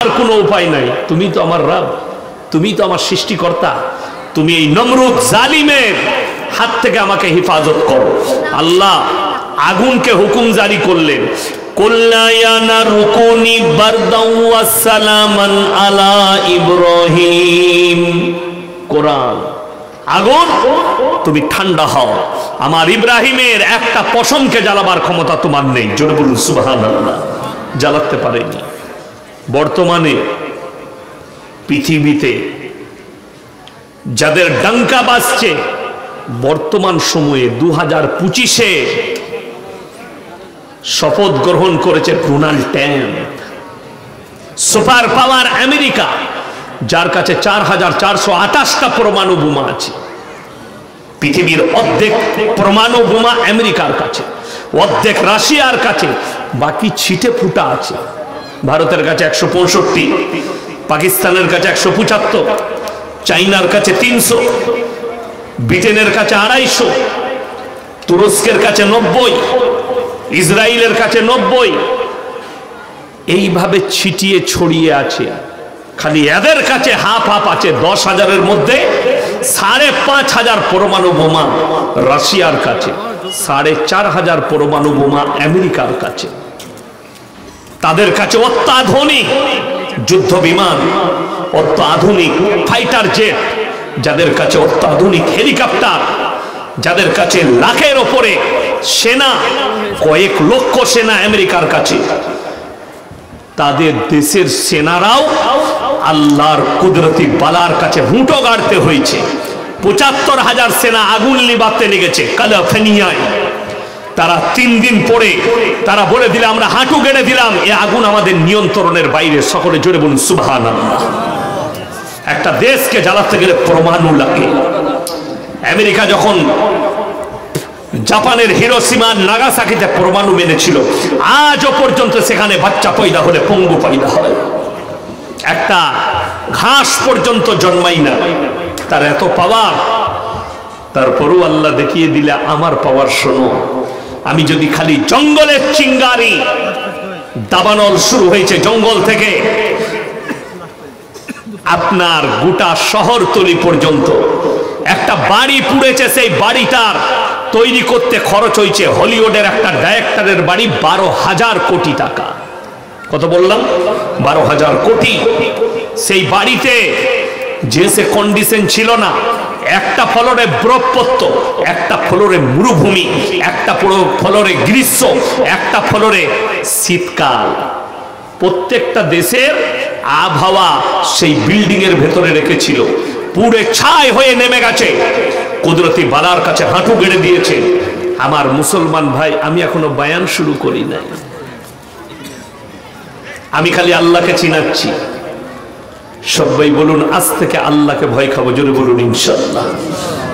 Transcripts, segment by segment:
আর কোনো উপায় নাই, তুমি তো আমার রব, তুমি তো আমার সৃষ্টিকর্তা, তুমি এই নমরুদ জালিমের হাত থেকে আমাকে হেফাজত করো। আল্লাহ আগুনকে হুকুম জারি করলেন, কুল্লা ইয়া নারু কুনি বারদাও ওয়া সালামান আলা ইব্রাহিম। কোরআন, আগুন তুমি ঠান্ডা হও, আমার ইব্রাহিমের একটা পশমকে জ্বালাবার ক্ষমতা তোমার নেই। জোরে বলুন সুবহানাল্লাহ। জ্বালাতে পারেনি। বর্তমানে পৃথিবীতে যাদের ডঙ্কা বাজছে, বর্তমান সময়ে 2025-এ শপথ গ্রহণ করেছে Donald Trump. Super power America, যার কাছে 4428টা পরমাণু বোমা আছে। পৃথিবীর অর্ধেক পরমাণু বোমা আমেরিকার কাছে, অর্ধেক রাশিয়ার কাছে, বাকি ছিটে ফুটা আছে। ভারতের কাছে 165, পাকিস্তানের কাছে 175, চাইনার কাছে 300, ব্রিটেনের কাছে 250, তুরস্কের কাছে 90, ইসরায়েলের কাছে 90। এইভাবে ছিটিয়ে ছড়িয়ে আছে। খালি এদের কাছে হাফ আছে। 10,000-এর মধ্যে 5,500 পরমাণু বোমা রাশিয়ার কাছে, 4,500 পরমাণু বোমা আমেরিকার কাছে। তাদের কাছে অত্যাধুনিক যুদ্ধ বিমান, অত্যাধুনিক ফাইটার জেট, যাদের কাছে অত্যাধুনিক হেলিকপ্টার, যাদের কাছে লাখের ওপরে সেনা, কয়েক লক্ষ সেনা আমেরিকার কাছে। তাদের দেশের সেনারাও আল্লাহর কুদরতি বালার কাছে হুঁটো গাড়তে হয়েছে। 75,000 সেনা আগুন নিভাতে লেগেছে ক্যালিফোর্নিয়ায়। তারা 3 দিন পরে তারা বলে দিলে আমরা হাঁটু গেড়ে দিলাম, এ আগুন আমাদের নিয়ন্ত্রণের বাইরে। সকলে জোরে বলুন সুবহানাল্লাহ। একটা দেশকে জ্বালাতে গেলে পরমাণু লাগে। আমেরিকা যখন জাপানের হিরোশিমা নাগাসাকিতে পরমাণু মেনেছিল, আজও পর্যন্ত সেখানে বাচ্চা পয়দা হলে পঙ্গু পয়দা হয়, একটা ঘাস পর্যন্ত জন্মাই না। তার এত পাওয়ার, তারপরও আল্লাহ দেখিয়ে দিলে আমার পাওয়ার শোনো। আমি যদি খালি জঙ্গলের চিঙ্গারি, দাবানল শুরু হয়েছে জঙ্গল থেকে আপনার গোটা শহরতলি পর্যন্ত। একটা বাড়ি পুড়েছে, সেই বাড়িটার তৈরি করতে খরচ হয়েছে হলিউডের একটা ডাইরেক্টরের বাড়ি 12,000 কোটি টাকা। কত বললাম? 12,000 কোটি। সেই বাড়িতে যে সে কন্ডিশন ছিল না, একটা ফ্লোরে বরফ পড়ত, একটা ফ্লোরে মরুভূমি, একটা ফ্লোরে গ্রীষ্ম, একটা ফ্লোরে শীতকাল। প্রত্যেকটা দেশের আবহাওয়া সেই বিল্ডিং এর ভেতরে রেখেছিল। পুড়ে ছাই হয়ে নেমে গেছে, কুদরতি বালার কাছে হাঁটু গেড়ে দিয়েছে। আমার মুসলমান ভাই, আমি এখনো বয়ান শুরু করি নাই, আমি খালি আল্লাহকে চিনাচ্ছি। সবাই বলুন আজ থেকে আল্লাহকে ভয় খাবো। জোরে বলুন ইনশাআল্লাহ।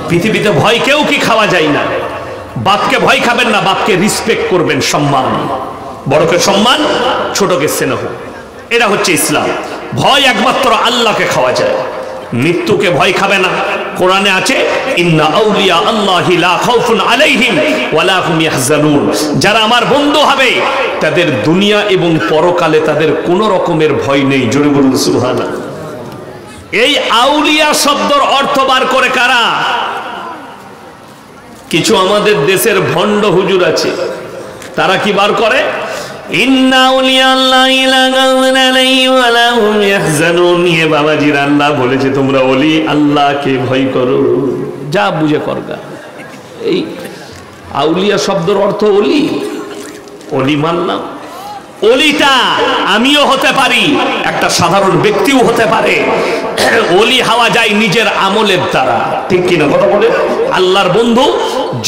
পৃথিবীতে ভয় কেউ কি খাওয়া যায় না। বাপকে ভয় খাবেন না, বাপকে রিসপেক্ট করবেন, সম্মান। বড়কে সম্মান, ছোটকে স্নেহ। এটা হচ্ছে ইসলাম। ভয় একমাত্র আল্লাহকে খাওয়া যায়। মৃত্যুকে ভয় খাবে না। কোরআনে আছে ইন্না আউলিয়া আল্লাহি লা খাউফুন আলাইহিম ওয়া লা হুম ইয়াহজানুন। যারা আমার বন্ধু হবে তাদের দুনিয়া এবং পরকালে তাদের কোনো রকমের ভয় নেই। জোরে বলুন সুবহানাল্লাহ। এই আউলিয়া শব্দের অর্থ বার করে কারা? কিছু আমাদের দেশের ভণ্ড হুজুর আছে, তারা কি বার করে? ইন্না আউলিয়া আল্লাহি লা খাউফুন আলাইহিম ওয়া লা হুম ইয়াহজানুন। এ বাবাজির আল্লাহ বলেছে তোমরা ওলি আল্লাহকে ভয় করো, যা বুঝে করগা। এই আউলিয়া শব্দের অর্থ ওলি। ওলি মানলাম, ওলিটা আমিও হতে পারি, একটা সাধারণ ব্যক্তিও হতে পারে। ওলি হওয়া যায় নিজের আমলের দ্বারা, ঠিক কিনা কথা বলে? আল্লাহর বন্ধু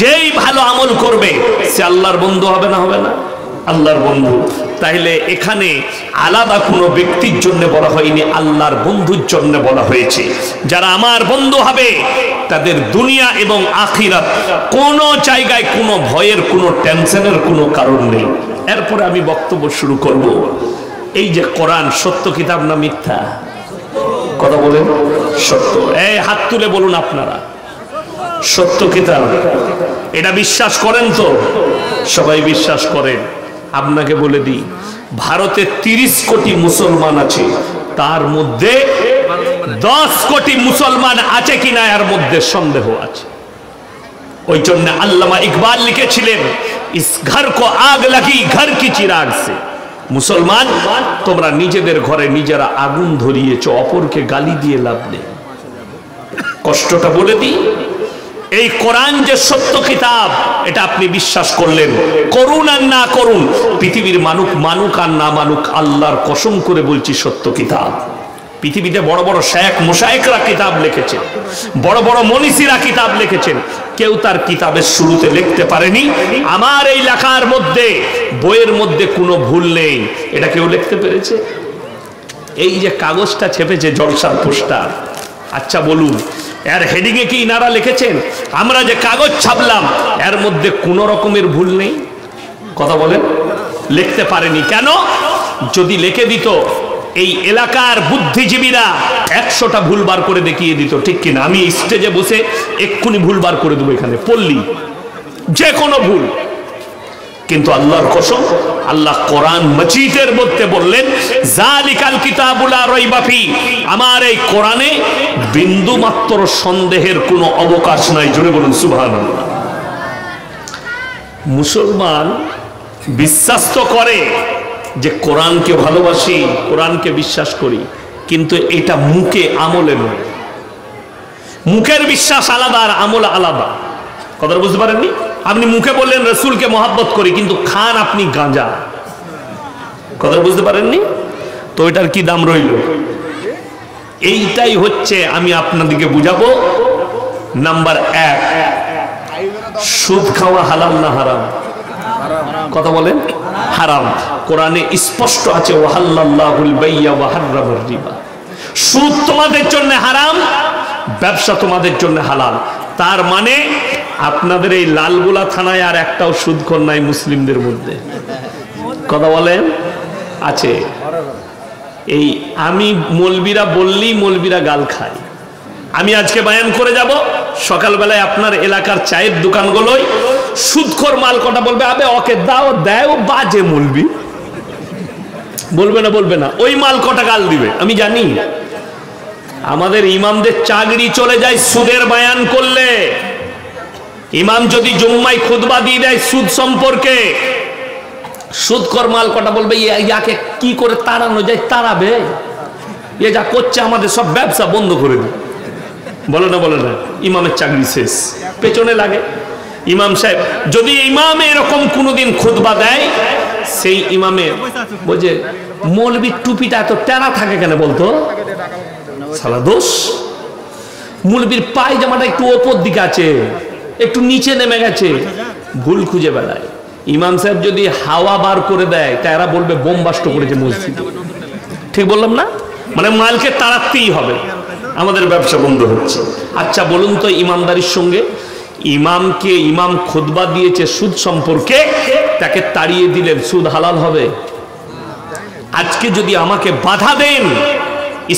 যেই ভালো আমল করবে সে আল্লাহর বন্ধু হবে না? হবে না? আল্লাহর বন্ধু। তাইলে এখানে আলাদা কোনো ব্যক্তির জন্য বলা হয়নি, আল্লাহর বন্ধুর জন্য বলা হয়েছে। যারা আমার বন্ধু হবে তাদের দুনিয়া এবং আখিরাত কোনো জায়গায় কোনো ভয়ের, কোনো টেনশনের কোনো কারণ নেই। এরপরে আমি বক্তব্য শুরু করব। এই যে কোরআন সত্য কিতাব না মিথ্যা? কথা বলেন। সত্য। এই হাত তুলে বলুন আপনারা সত্য কিতাব। এটা বিশ্বাস করেন তো? সবাই বিশ্বাস করেন। আপনাকে বলে দিই, ভারতে 30 কোটি মুসলমান আছে, তার মধ্যে 10 কোটি মুসলমান আছে কিনা এর মধ্যে সন্দেহ আছে। ওই জন্য আল্লামা ইকবাল লিখেছিলেন, ইস ঘর কো আগ লাগি ঘর কি চিরাগ সে। মুসলমান, তোমরা নিজেদের ঘরে নিজেরা আগুন ধরিয়েছো, অপরকে গালি দিয়ে লাভ নেই। কষ্টটা বলে দিই, এই কোরআন যে সত্য কিতাব, এটা আপনি বিশ্বাস করলেন, করুন আর না করুন, পৃথিবীর মানুক আর না মানুক, আল্লাহর কসম করে বলছি সত্য কিতাব। পৃথিবীতে বড় বড় শেখ মুশায়েখরা কিতাব লিখেছেন, বড় বড় মনীষীরা কিতাব লিখেছেন, কেউ তার কিতাবের শুরুতে লিখতে পারেনি আমার এই লেখার মধ্যে, বইয়ের মধ্যে কোনো ভুল নেই। এটা কেউ লিখতে পেরেছে? এই যে কাগজটা ছেপেছে জলসার পোস্টার, আচ্ছা বলুন, এর হেডিং এ কি ইনারা লিখেছেন? আমরা যে কাগজ ছাপলাম এর মধ্যে কোন রকমের ভুল নেই? কথা বলেন, লিখতে পারেনি কেন? যদি লিখে দিত, এই এলাকার বুদ্ধিজীবীরা 100টা ভুল বার করে দেখিয়ে দিত, ঠিক কিনা? আমি স্টেজে বসে এক্ষুনি ভুল বার করে দেবো, এখানে পড়লি যে কোনো ভুল। কিন্তু আল্লাহর কসম, আল্লাহ কোরআন মাজিদের মধ্যে বললেন, জালিকাল কিতাবুল লা রাইবা ফি, আমার এই কোরআনে বিন্দু মাত্র সন্দেহের কোনো অবকাশ নাই। জোরে বলুন সুবহানাল্লাহ। মুসলমান বিশ্বাস তো করে যে কোরআনকে ভালোবাসি, কোরআনকে বিশ্বাস করি, কিন্তু এটা মুখে আমলে নয়। মুখের বিশ্বাস আলাদা আর আমল আলাদা। কথা বুঝতে পারেননি? আপনি মুখে বললেন রসুলকে মহব্বত করি, কিন্তু খান আপনি গাঁজা। কথা বুঝতে পারেননি? তো এটার কি দাম রইল? এইটাই হচ্ছে আমি আপনাদেরকে বুঝাবো। নাম্বার 1, সুদ খাওয়া হালাল না হারাম? কথা বলেন, হারাম। কোরআনে স্পষ্ট আছে, ওয়াহাল্লাল্লাহুল বাইয়া ওয়া হাররামার রিবা। সুদ তোমাদের জন্য হারাম, ব্যবসা তোমাদের জন্য হালাল। তার মানে আপনাদের এই লালগোলা থানায় আর একটাও সুদখোর নাই মুসলিমদের মধ্যে। কথা বলেন, আছে। এই আমি মৌলবীরা বললেই মৌলবীরা গাল খায়। আমি আজকে বয়ান করে যাব, সকালবেলায় আপনার এলাকার চায়ের দোকানগুলোই সুদখোর মাল কটা বলবে, আবে ওকে দাও, দেয় ও বাজে মৌলবী, বলবে না, বলবে না, ওই মাল কটা গাল দিবে। আমি জানি আমাদের ইমামদের চাকরি চলে যায় সুদের বয়ান করলে। ইমাম যদি জুম্মায় খুতবা দিয়ে দেয় সুদ সম্পর্কে, সুদখোর মাল কটা বলবে, ইয়াকে কি করে তাড়ানো যায়, তাড়াবে, এ যা করছে আমাদের সব ব্যবসা বন্ধ করে দিবে। বলে না, বলে না, ইমামের চাকরি শেষ, পেছনে লাগে। ইমাম সাহেব যদি ইমামে এরকম কোনোদিন খুতবা দেয়, সেই ইমামে বলছে, মৌলবীর টুপিটা এত টেরা থাকে কেন বলতো? সালা দোষ, মৌলবীর পায়জামাটা একটু ওপর দিকে আছে, একটু নিচে নেমে গেছে, ভুল খুঁজে বেড়ায়। ইমাম সাহেব যদি হাওয়া বার করে দেয়, তারা বলবে বোমবাস্ট করেছে মসজিদে। ঠিক বললাম না? মানে মালকে তাড়াতেই হবে, আমাদের ব্যবসা বন্ধ হচ্ছে। আচ্ছা বলুন তো, ইমানদারির সঙ্গে ইমামকে, ইমাম খুতবা দিয়েছে সুদ সম্পর্কে, তাকে তাড়িয়ে দিলেন, সুদ হালাল হবে? আজকে যদি আমাকে বাধা দেন,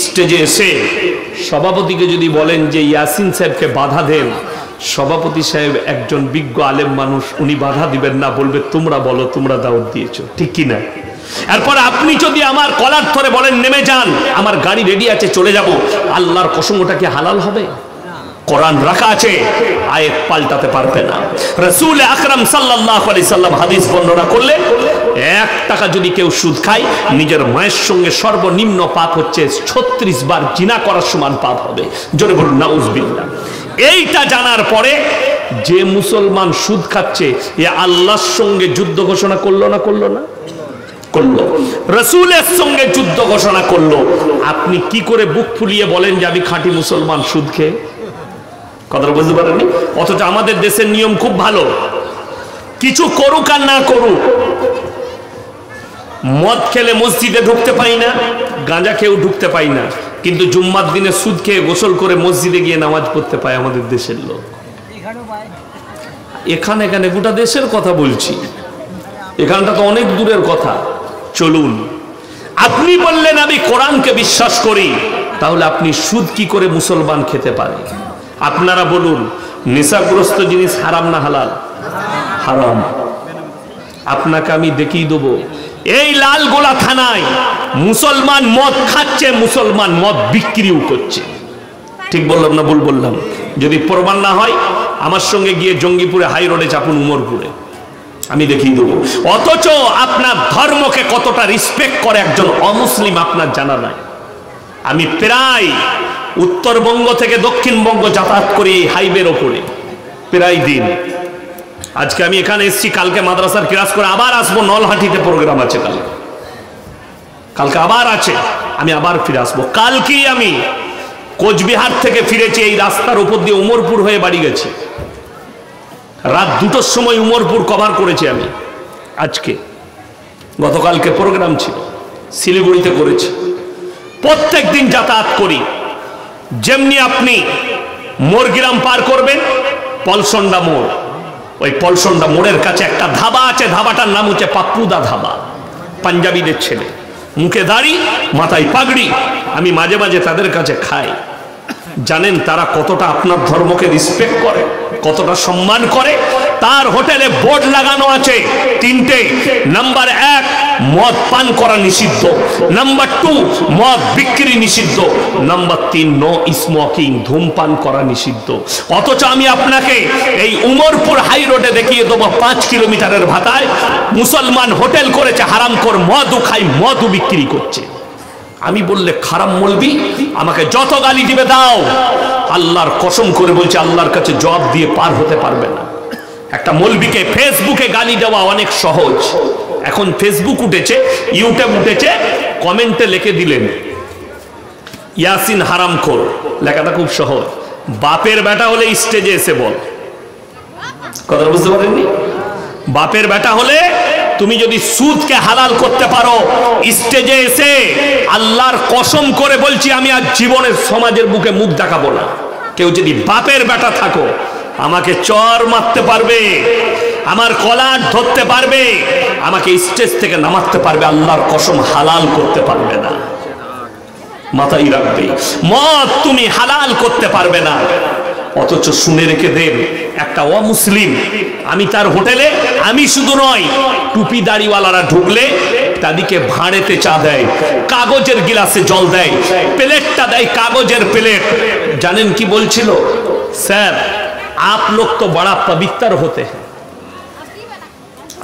স্টেজে এসে সভাপতিকে যদি বলেন যে ইয়াসিন সাহেবকে বাধা দেন, সভাপতি সাহেব একজন বিজ্ঞ আলেম মানুষ, উনি বাধা দিবেন না, বলবে তোমরা বলো, তোমরা দাওয়াত দিয়েছো, ঠিক কি না? এরপর আপনি যদি আমার কলার ধরে বলেন নেমে যান, আমার গাড়ি রেডি আছে, চলে যাব, আল্লাহর কসম ওটা কি হালাল হবে? কোরআন রাখা আছে, আয়াত পাল্টাতে পারবে না। রাসূল আকরাম সাল্লাল্লাহু আলাইহি সাল্লাম হাদিস বর্ণনা করলেন, 1 টাকা যদি কেউ সুদ খায়, নিজের মায়ের সঙ্গে সর্বনিম্ন পাপ হচ্ছে 36 বার জিনা করার সমান পাপ হবে। জোরে বলুন নাউজুবিল্লাহ। এইটা জানার পরে যে মুসলমান সুদ খাচ্ছে, এ আল্লাহর সঙ্গে যুদ্ধ ঘোষণা করলো না? করলো না? করলো। রাসূলের সঙ্গে যুদ্ধ ঘোষণা করলো। আপনি কি করে বুক ফুলিয়ে বলেন যে আমি খাঁটি মুসলমান সুদ খেয়ে? কথা বুঝতে পারেননি? অথচ আমাদের দেশের নিয়ম খুব ভালো, কিছু করুক আর না করুক, মদ খেলে মসজিদে ঢুকতে পাই না, গাঁজা খেয়েও ঢুকতে পাই না, কিন্তু জুম্মার দিনে সুদ খেয়ে গোসল করে মসজিদে গিয়ে নামাজ পড়তে পায় আমাদের দেশের লোক। এখানে গোটা দেশের কথা বলছি, এখানটা তো অনেক দূরের কথা। চলুন, আপনি বললেন আমি কোরআনকে বিশ্বাস করি, তাহলে আপনি সুদ কি করে মুসলমান খেতে পারে? আপনারা বলুন, নেশাগ্রস্ত জিনিস হারাম না হালাল? হারাম। আপনাকে আমি দেখিয়ে দেবো এই লালগোলা থানায় মুসলমান মদ খাচ্ছে, মুসলমান মদ বিক্রিও করছে। ঠিক বললাম না ভুল বললাম? যদি প্রমাণ না হয় আমার সঙ্গে গিয়ে জঙ্গিপুরে হাই রোডে চাপুন, উমরপুরে, আমি দেখিয়ে দেবো। অথচ আপনার ধর্মকে কতটা রেসপেক্ট করে একজন অমুসলিম আপনার জানা নাই। আমি প্রায় উত্তরবঙ্গ থেকে দক্ষিণবঙ্গ যাতায়াত করি এই হাইওয়ের ওপরে প্রায় দিন। আজকে আমি এখানে এসেছি, কালকে মাদ্রাসার ক্লাস করে আবার আসবো। নলহাটিতে প্রোগ্রাম আছে কালকে আবার আছে, আমি আবার ফিরে আসবো। কালকেই আমি কোচবিহার থেকে ফিরেছি, এই রাস্তার উপর দিয়ে উমরপুর হয়ে বাড়ি গেছি। রাত 2টোর সময় উমরপুর কভার করেছি আমি। আজকে গতকালকে প্রোগ্রাম ছিল, শিলিগুড়িতে করেছি। প্রত্যেক দিন যাতায়াত করি। যেমনি আপনি মোরগ্রাম পার করবেন, পলসন্ডা মোড়, ওই পলসন্ডা মোড়ের কাছে একটা ধাবা আছে, ধাবাটার নাম হচ্ছে পাপ্পুদা ধাবা। পাঞ্জাবিদের ছেলে, মুখে দাড়ি, মাথায় পাগড়ি। আমি মাঝে মাঝে তাদের কাছে খাই। জানেন তারা কতটা আপনার ধর্মকে রেসপেক্ট করে, কতটা সম্মান করে? তার হোটেলে বোর্ড লাগানো আছে 3টে। নাম্বার 1, মদ পান করা নিষিদ্ধ। নাম্বার 2, মদ বিক্রি নিষিদ্ধ। নাম্বার 3, নো স্মোকিং, ধূমপান করা নিষিদ্ধ। অথচ আমি আপনাকে এই উমরপুর হাই রোডে দেখিয়ে দেবো 5 কিলোমিটারের ভাতায় মুসলমান হোটেল করেছে, হারামখোর মদও খাই, মদও বিক্রি করছে। আমি বললে খারাপ মৌলবি, আমাকে যত গালি দিবে দাও, আল্লাহর কসম করে বলছে আল্লাহর কাছে জবাব দিয়ে পার হতে পারবে না। একটা মৌলবিকে ফেসবুকে গালি দেওয়া অনেক সহজ। এখন ফেসবুক উঠেছে, ইউটিউব উঠেছে, কমেন্টে লিখে দিলেন ইয়াসিন হারামখোর, লেখাটা খুব সহজ। বাপের বেটা হলে স্টেজে এসে বল। কথা বুঝতে পারেননি? বাপের বেটা হলে তুমি যদি সুদকে হালাল করতে পারো, স্টেজে এসে আল্লাহর কসম করে বলছি আমি আজ জীবনের সমাজের বুকে মুখ দেখাবো না। কেউ যদি বাপের বেটা থাকো, আমাকে চর মারতে পারবে, আমার কলার ধরতে পারবে, আমাকে স্টেজ থেকে নামাতে পারবে, আল্লাহর কসম হালাল করতে পারবে না। মাথায় রাখবে, মদ তুমি হালাল করতে পারবে না। অথচ শুনে রেখে দেন, একটা অমুসলিম, আমি তার হোটেলে, আমি শুধু নয়, টুপি দাড়িওয়ালারা ঢুকলে তাদেরকে ভাঁড়েতে চা দেয়, কাগজের গিলাসে জল দেয়, প্লেটটা দেয় কাগজের প্লেট। জানেন কি বলছিল? স্যার आप लोग तो बड़ा पवित्र होते हैं,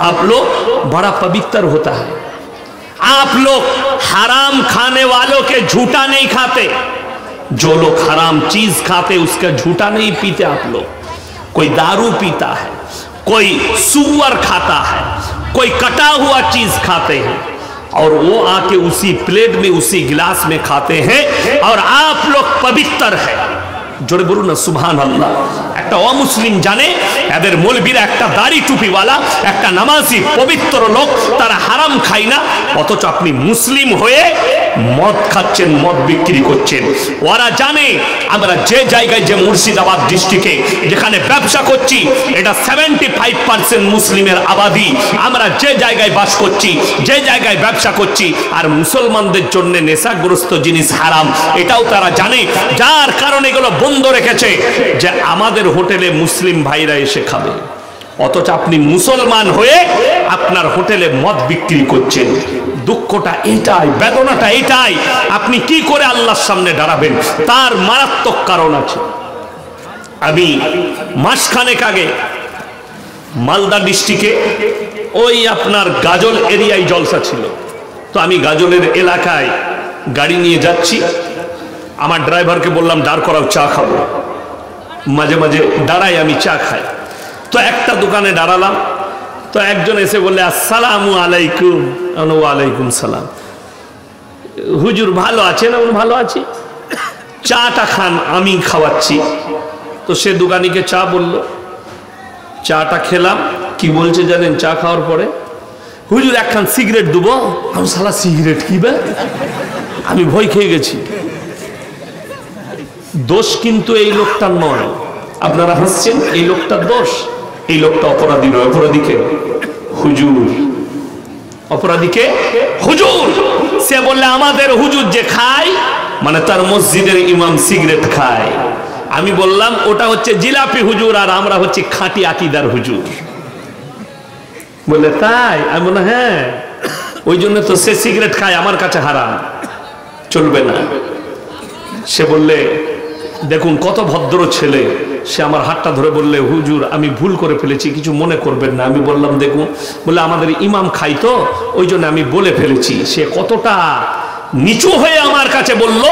आप लोग बड़ा पवित्र होता है, आप लोग हराम खाने वालों के झूठा नहीं खाते, जो लोग हराम चीज खाते उसका झूठा नहीं पीते। आप लोग कोई दारू पीता है, कोई सुअर खाता है, कोई कटा हुआ चीज खाते हैं, और वो आके उसी प्लेट में उसी गिलास में खाते हैं, और आप लोग पवित्र है। জোরে বলুন না সুবহানাল্লাহ। একটা অমুসলিম জানে এদের মৌলবীরা একটা দাড়ি টুপিওয়ালা, একটা নামাজি পবিত্র লোক, তারা হারাম খায় না। অথচ আপনি মুসলিম হয়ে মদ খাচ্ছেন, মদ বিক্রি করছেন। ওরা জানে আমরা যে জায়গায়, যে মুর্শিদাবাদ ডিস্ট্রিক্টে যেখানে ব্যবসা করছি, এটা 75% মুসলিমের আবাদি। আমরা যে জায়গায় বাস করছি, যে জায়গায় ব্যবসা করছি, আর মুসলমানদের জন্য নেশাগ্রস্ত জিনিস হারাম, এটাও তারা জানে। যার কারণে এগুলো বন্ধ রেখেছে যে আমাদের হোটেলে মুসলিম ভাইরা এসে খাবে। অথচ আপনি মুসলমান হয়ে আপনার হোটেলে মদ বিক্রি করছেন। দুঃখটা এটাই, বেদনাটা এটাই। আপনি কি করে আল্লাহর সামনে দাঁড়াবেন? তার মারাত্মক কারণ আছে। আমি মাসখানেক আগে মালদা ডিস্ট্রিক্টে ওই আপনার গাজল এরিয়ায় জলসা ছিল। তো আমি গাজলের এলাকায় গাড়ি নিয়ে যাচ্ছি। আমার ড্রাইভারকে বললাম দাঁড় করাও, চা খাবো। মাঝে মাঝে দাঁড়াই, আমি চা খাই। তো একটা দোকানে দাঁড়ালাম, তো একজন এসে বললে আসসালামু আলাইকুম। ওয়ালাইকুম সালাম। হুজুর ভালো আছেন? ভালো আছি। চাটা খান, আমি খাওয়াচ্ছি। তো সে দোকানিকে চা বলল, চাটা খেলাম। কি বলছে জানেন? চা খাওয়ার পরে, হুজুর একখান সিগারেট দেবো। আমি শালা সিগারেট কি বে? আমি ভয় খেয়ে গেছি। দোষ কিন্তু এই লোকটার নয়, আপনারা হাসছেন, এই লোকটার দোষ। এই লোকটা অপরাধী নয়, অপরাধীকে হুজুর, অপরাধীকে হুজুর। সে বললে আমাদের হুজুর যে খায়, মানে তার মসজিদের ইমাম সিগারেট খায়। আমি বললাম ওটা হচ্ছে জিলাপি হুজুর, আর আমরা হচ্ছে খাঁটি আকীদার হুজুর। বলে তাই? আমি বললাম হ্যাঁ। ওই জন্য তো সে সিগারেট খায়, আমার কাছে হারাম, চলবে না। সে বললে, দেখুন কত ভদ্র ছেলে, সে আমার হাতটা ধরে বললে, হুজুর আমি ভুল করে ফেলেছি, কিছু মনে করবেন না। আমি বললাম দেখুন, বলে আমাদের ইমাম খাই তো ওই জন্য আমি বলে ফেলেছি। সে কতটা নিচু হয়ে আমার কাছে বলল,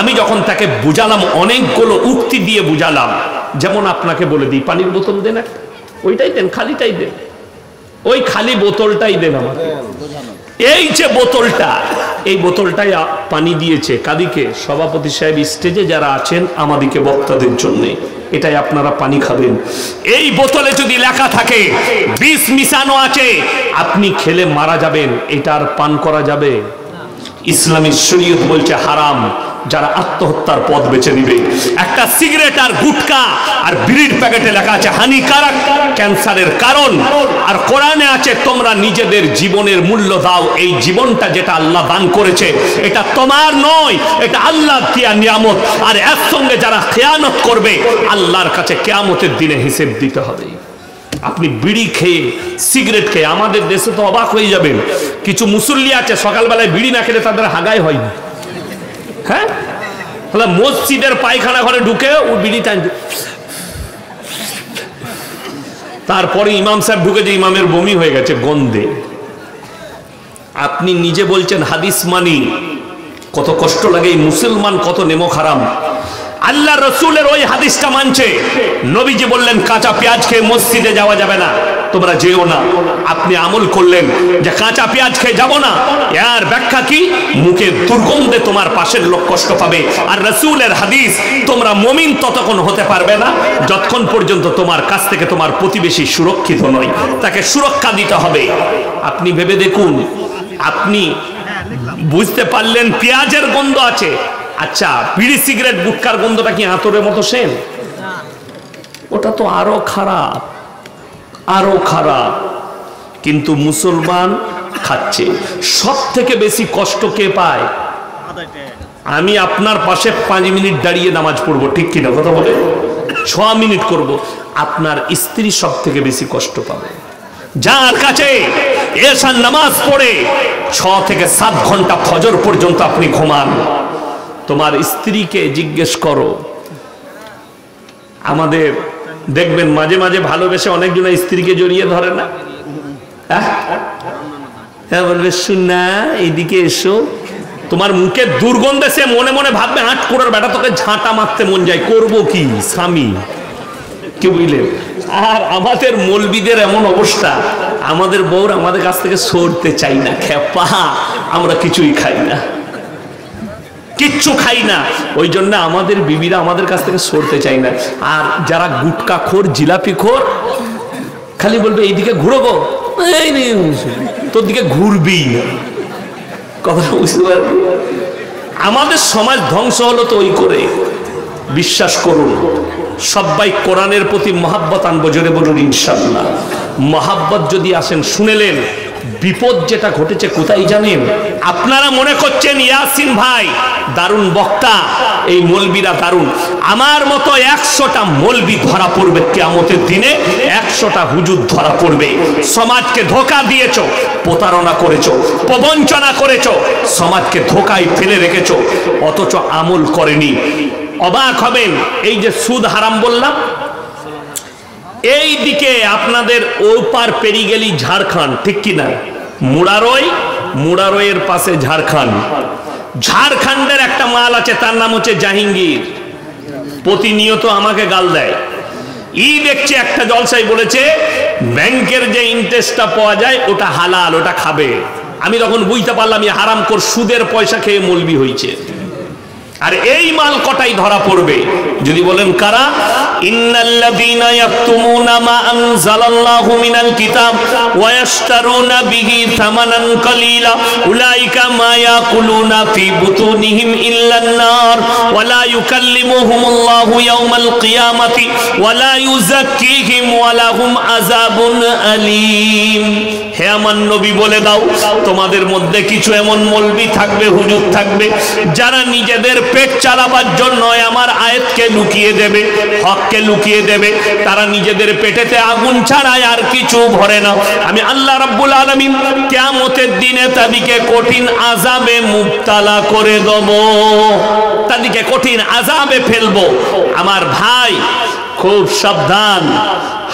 আমি যখন তাকে বুঝালাম, অনেকগুলো উক্তি দিয়ে বুঝালাম, যেমন আপনাকে বলে দিই, পানির বোতল দেন একটা, ওইটাই দেন, খালিটাই দেন, ওই খালি বোতলটাই দেন আমাকে। এই যে বোতলটা, এই বোতলটাই পানি দিয়েছে কাদিকে? সভাপতি সাহেব স্টেজে যারা আছেন আমাদিকে বক্তাদের জন্য, এটাই আপনারা পানি খাবেন। এই বোতলে যদি লেখা থাকে বিষ মিশানো আছে, আপনি খেলে মারা যাবেন, এটা আর পান করা যাবে? ইসলামী শরীয়ত বলছে হারাম। যারা আত্মহত্যার পথ বেছে নিবে, একটা সিগারেট আর গুটকা আর বিড়ির প্যাকেটে লেখা আছে হানিকারক, ক্যান্সারের কারণ, আর কোরআনে আছে তোমরা নিজেদের জীবনের মূল্য দাও। এই জীবনটা যেটা আল্লাহ দান করেছে, এটা তোমার নয়, এটা আল্লাহ দিয়া নিয়ামত। আর এর সঙ্গে যারা খেয়ানত করবে, আল্লাহর কাছে কিয়ামতের দিনে হিসেব দিতে হবে। আপনি বিড়ি খেয়ে, সিগারেট খেয়ে, আমাদের দেশে তো অবাক হয়ে যাবেন, কিছু মুসল্লি আছে সকালবেলায় বিড়ি না খেলে তাদের হাগাই হয় না। হ্যাঁ, তাহলে মসজিদের পায়খানা ঘরে ঢুকে ও বিড়ি টানছে, তারপরে ইমাম সাহেব ঢুকেছে, ইমামের বমি হয়ে গেছে গন্ধে। আপনি নিজে বলছেন হাদিস মানি, কত কষ্ট লাগে, এই মুসলমান কত নেমো খারাম। আল্লাহ রসুলের ওই হাদিসটা মানছে। নবীজি বললেন কাঁচা পেঁয়াজ খেয়ে মসজিদে যাওয়া যাবে না, তোমরা যেও না। আপনি আমল করলেন যে কাঁচা পেঁয়াজ খেয়ে যাবো না, এর ব্যাখ্যা কি? মুখে দুর্গন্ধে তোমার পাশের লোক কষ্ট পাবে। আর রসুলের হাদিস, তোমরা মুমিন ততক্ষণ হতে পারবে না যতক্ষণ পর্যন্ত তোমার কাছ থেকে তোমার প্রতিবেশী সুরক্ষিত নয়, তাকে সুরক্ষা দিতে হবে। আপনি ভেবে দেখুন, আপনি বুঝতে পারলেন পেঁয়াজের গন্ধ আছে, আচ্ছা বিড়ি সিগারেট গুটকার গন্ধটা কি আতরের মতো সেন? ওটা তো আরো খারাপ, আরো খারাপ। কিন্তু মুসলমান খাচ্ছে। সব থেকে বেশি কষ্ট কে পায়? আমি আপনার পাশে 5 মিনিট দাঁড়িয়ে নামাজ পড়বো, ঠিক কিনা কথা বলে? 6 মিনিট করব, আপনার স্ত্রী সব থেকে বেশি কষ্ট পাবে। যার কাছে এশার নামাজ পড়ে 6 থেকে 7 ঘন্টা ফজর পর্যন্ত আপনি ঘুমান, তোমার স্ত্রীকে জিজ্ঞেস করো। আমাদের দেখবেন মাঝে মাঝে ভালোবেসে অনেকজন স্ত্রীকে জড়িয়ে ধরে না, হ্যাঁ বলবে শুনা এইদিকে এসো, তোমার মুখে দুর্গন্ধে সে মনে মনে ভাববে হাট করার বেটা, তোকে ঝাঁটা মারতে মন যায়, করবো কি স্বামী, কি বুঝলেন? আর আমাদের মৌলবীদের এমন অবস্থা, আমাদের বউর আমাদের কাছ থেকে সরতে চাই না, খেপা, আমরা কিছুই খাই না, কিচ্ছু খাই না, ওই জন্য আমাদের বিবিরা আমাদের কাছ থেকে সরতে চাই না। আর যারা গুটকা খোর, জিলাপি খোর, খালি বলবে এইদিকে ঘুরো গো, তোর দিকে ঘুরবি না, কথা বুঝতে পারবি? আমাদের সমাজ ধ্বংস হলো তো ওই করে। বিশ্বাস করুন, সবাই কোরআনের প্রতি মহাব্বত আনবো, জোরে বলুন ইনশাআল্লাহ। মহাব্বত যদি আসেন, শুনেলেন বিপদ যেটা ঘটেছে কোথায় জানেন? আপনারা মনে করছেন ইয়াসিন ভাই দারুণ বক্তা, এই মৌলবীরা দারুণ, আমার মতো 100টা মৌলবী ধরা পড়বে কিয়ামতের দিনে, 100টা হুজুর ধরা পড়বে। সমাজকে ধোঁকা দিয়েছো, প্রতারণা করেছো, প্রবঞ্চনা করেছো, সমাজকে ধোঁকায় ফেলে রেখেছো, অথচ আমল করেনি। অবাক হবেন, এই যে সুদ হারাম বললাম, এই দিকে আপনাদের ওপার পেরিয়ে গেলি ঝাড়খণ্ড, ঠিক কিনা? মুরারইয়ের পাশে ঝাড়খণ্ড। ঝাড়খণ্ডের একটা মাল আছে, তার নাম হচ্ছে জাহাঙ্গীর। প্রতিনিয়ত আমাকে গাল দেয়। দেখছে একটা জলসাই বলেছে ব্যাংকের যে ইন্টারেস্টটা পাওয়া যায় ওটা হালাল, ওটা খাবে। আমি তখন বুঝতে পারলাম এই হারামখোর সুদের পয়সা খেয়ে মৌলবি হয়েছে। আর এই মাল কটাই ধরা পড়বে যদি বলেন কারা? ইন্নাল্লাযীনা ইয়াকতুমুনা মা আনজালাল্লাহু মিনাল কিতাব ওয়া ইয়াশতারুনা বিহি থামানান কালীলা উলাইকা মা ইয়াকুলুনা ফি বুতুনিহিম ইল্লান নার ওয়া লা ইউকাল্লিমুহুমুল্লাহু ইয়াওমাল কিয়ামাতি ওয়া লা ইউযাক্কিহিম ওয়া লাহুম আযাবুন আলীম। হে আমার নবী বলে দাও, তোমাদের মধ্যে কিছু এমন মৌলবি থাকবে, হুজুর থাকবে, যারা নিজেদের পেট চালাবার জন্য আমার আয়াতকে লুকিয়ে দেবে, হক হককে লুকিয়ে দেবে, তারা নিজেদের পেটেতে আগুন ছাড়ায় আর কিছু ভরে না। আমি আল্লাহ রাব্বুল আলামিন কিয়ামতের দিনে তাদেরকে কঠিন আযাবে মুবতালা করে দেব, তাদেরকে কঠিন আযাবে ফেলবো। আমার ভাই খুব সাবধান,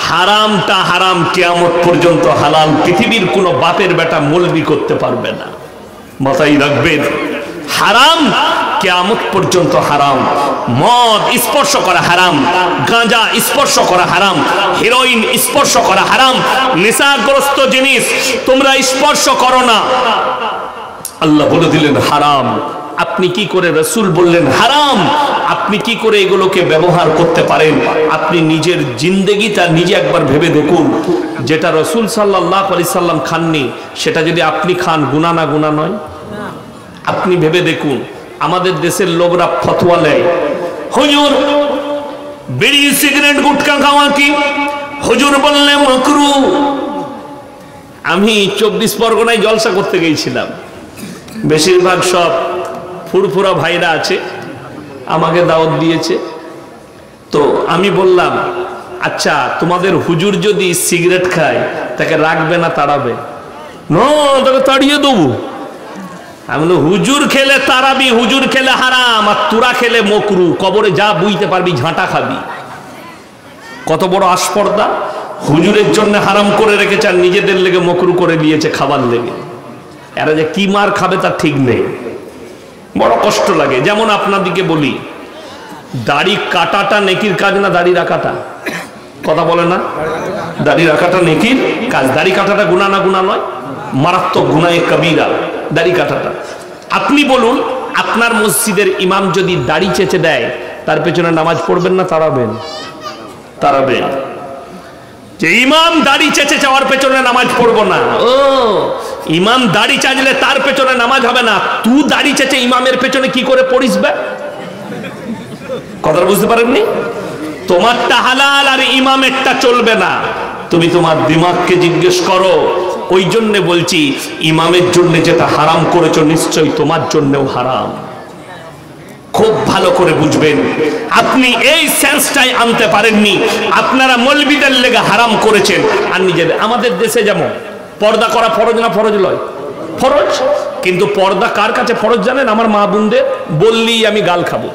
হারামটা হারাম, কিয়ামত পর্যন্ত হালাল পৃথিবীর কোনো বাপের বেটা মৌলবি করতে পারবে না, মাথায় রাখবেন। হারাম কিয়ামত পর্যন্ত হারাম। মদ স্পর্শ করা হারাম, গাঁজা স্পর্শ করা হারাম, হেরোইন স্পর্শ করা হারাম, নেশাগ্রস্ত জিনিস তোমরা স্পর্শ করো না, আল্লাহ বলে দিলেন হারাম। আপনি কি করে, রাসূল বললেন হারাম, আপনি কি করে এগুলোকে ব্যবহার করতে পারেন? আপনি নিজের জিন্দেগিটা নিজে একবার ভেবে দেখুন। যেটা রাসূল সাল্লাল্লাহু আলাইহি সাল্লাম খাননি সেটা যদি আপনি খান, গুনাহ না গুনাহ নয়? আপনি ভেবে দেখুন। আমাদের দেশের লোকরা ফতোয়া নেয়, হুজুর বিড়ি সিগারেট গুটখা খাওয়া কি? হুজুর বললেন মাকরুহ। আমি 24 পরগনায় জলসা করতে গিয়েছিলাম, বেশিরভাগ সব ফুরফুরা ভাইরা আছে, আমাকে দাওয়াত দিয়েছে। তো আমি বললাম, আচ্ছা তোমাদের হুজুর যদি সিগারেট খায় তাকে রাখবে না তাড়াবে? না, তাকে তাড়িয়ে দেবো। আমি বললাম হুজুর খেলে তাড়াবি, হুজুর খেলে হারাম, আর তোরা খেলে মকরু, কবরে যা বুঝতে পারবি ঝাঁটা খাবি। কত বড় আস্পর্ধা! হুজুরের জন্য হারাম করে রেখেছে আর নিজেদের লেগে মকরু করে দিয়েছে খাবার লেগে। এরা যে কি মার খাবে তার ঠিক নেই, বড় কষ্ট লাগে। যেমন আপনাদিকে বলি, দাড়ি কাটাটা নেকির কাজ না দাড়ি রাখাটা? কথা বলে না? দাড়ি রাখাটা নেকির কাজ, দাড়ি কাটাটা গুনাহ না গুনাহ নয়? মারাত্মক গুনাহে কবিরা দাড়ি কাটাটা। আপনি বলুন, আপনার মসজিদের ইমাম যদি দাড়ি চেঁচে দেয় তার পেছনে নামাজ পড়বেন না তাড়াবেন? তাড়াবেন। যে ইমাম দাড়ি চেঁচে যাওয়ার পেছনে নামাজ পড়বো না, ও ইমাম দাড়ি চাচলে তার পেছনে নামাজ হবে না, তুই দাড়ি চেঁচে ইমামের পেছনে কি করে পড়িস? কথা বুঝতে পারেননি? তোমারটা হালাল আর ইমামেরটা চলবে না। তুমি তোমার দিমাগকে জিজ্ঞেস করো। ওই জন্য বলছি, ইমামের জন্য যেটা হারাম করেছো নিশ্চয়ই তোমার জন্যও হারাম। খুব ভালো করে বুঝবেন। আপনি এই সেন্সটাই আনতে পারেননি, আপনারা মৌলবীদের লেগে হারাম করেছেন আর নিজেদের। আমাদের দেশে যেমন পর্দা করা ফরজ না ফরজ নয়? ফরজ। কিন্তু পর্দা কার কাছে ফরজ জানেন? আমার মা বোনদের। বললেই আমি গাল খাবো।